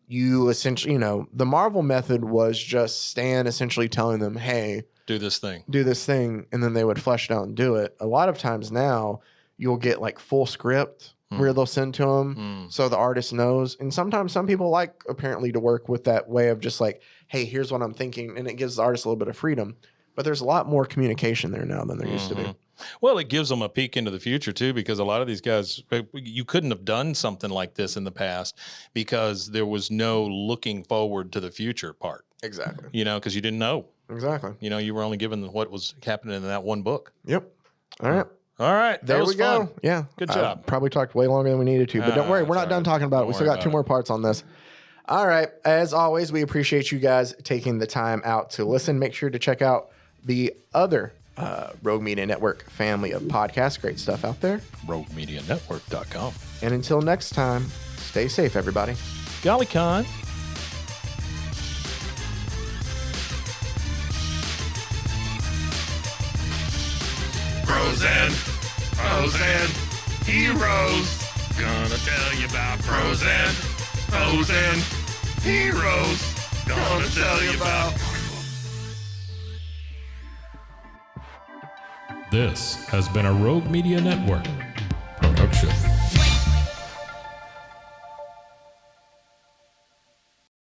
you essentially, the Marvel method was just Stan essentially telling them, hey, do this thing, and then they would flesh it out and do it. A lot of times now you'll get like full script where they'll send to them so the artist knows. And sometimes some people like apparently to work with that way of just like, hey, here's what I'm thinking. And it gives the artist a little bit of freedom. But there's a lot more communication there now than there used to be. Well, it gives them a peek into the future too, because a lot of these guys, you couldn't have done something like this in the past because there was no looking forward to the future part. Exactly. Because you didn't know. Exactly. You were only given what was happening in that one book. Yep. All right. All right. There we go. Fun. Yeah. Good job. Probably talked way longer than we needed to, but don't worry. We're not done talking about it. We still got 2 more parts on this. All right. As always, we appreciate you guys taking the time out to listen. Make sure to check out the other Rogue Media Network family of podcasts. Great stuff out there. RogueMediaNetwork.com. And until next time, stay safe, everybody. Golly con. Pros and heroes. Gonna tell you about pros and heroes. Gonna tell you about. This has been a Rogue Media Network production.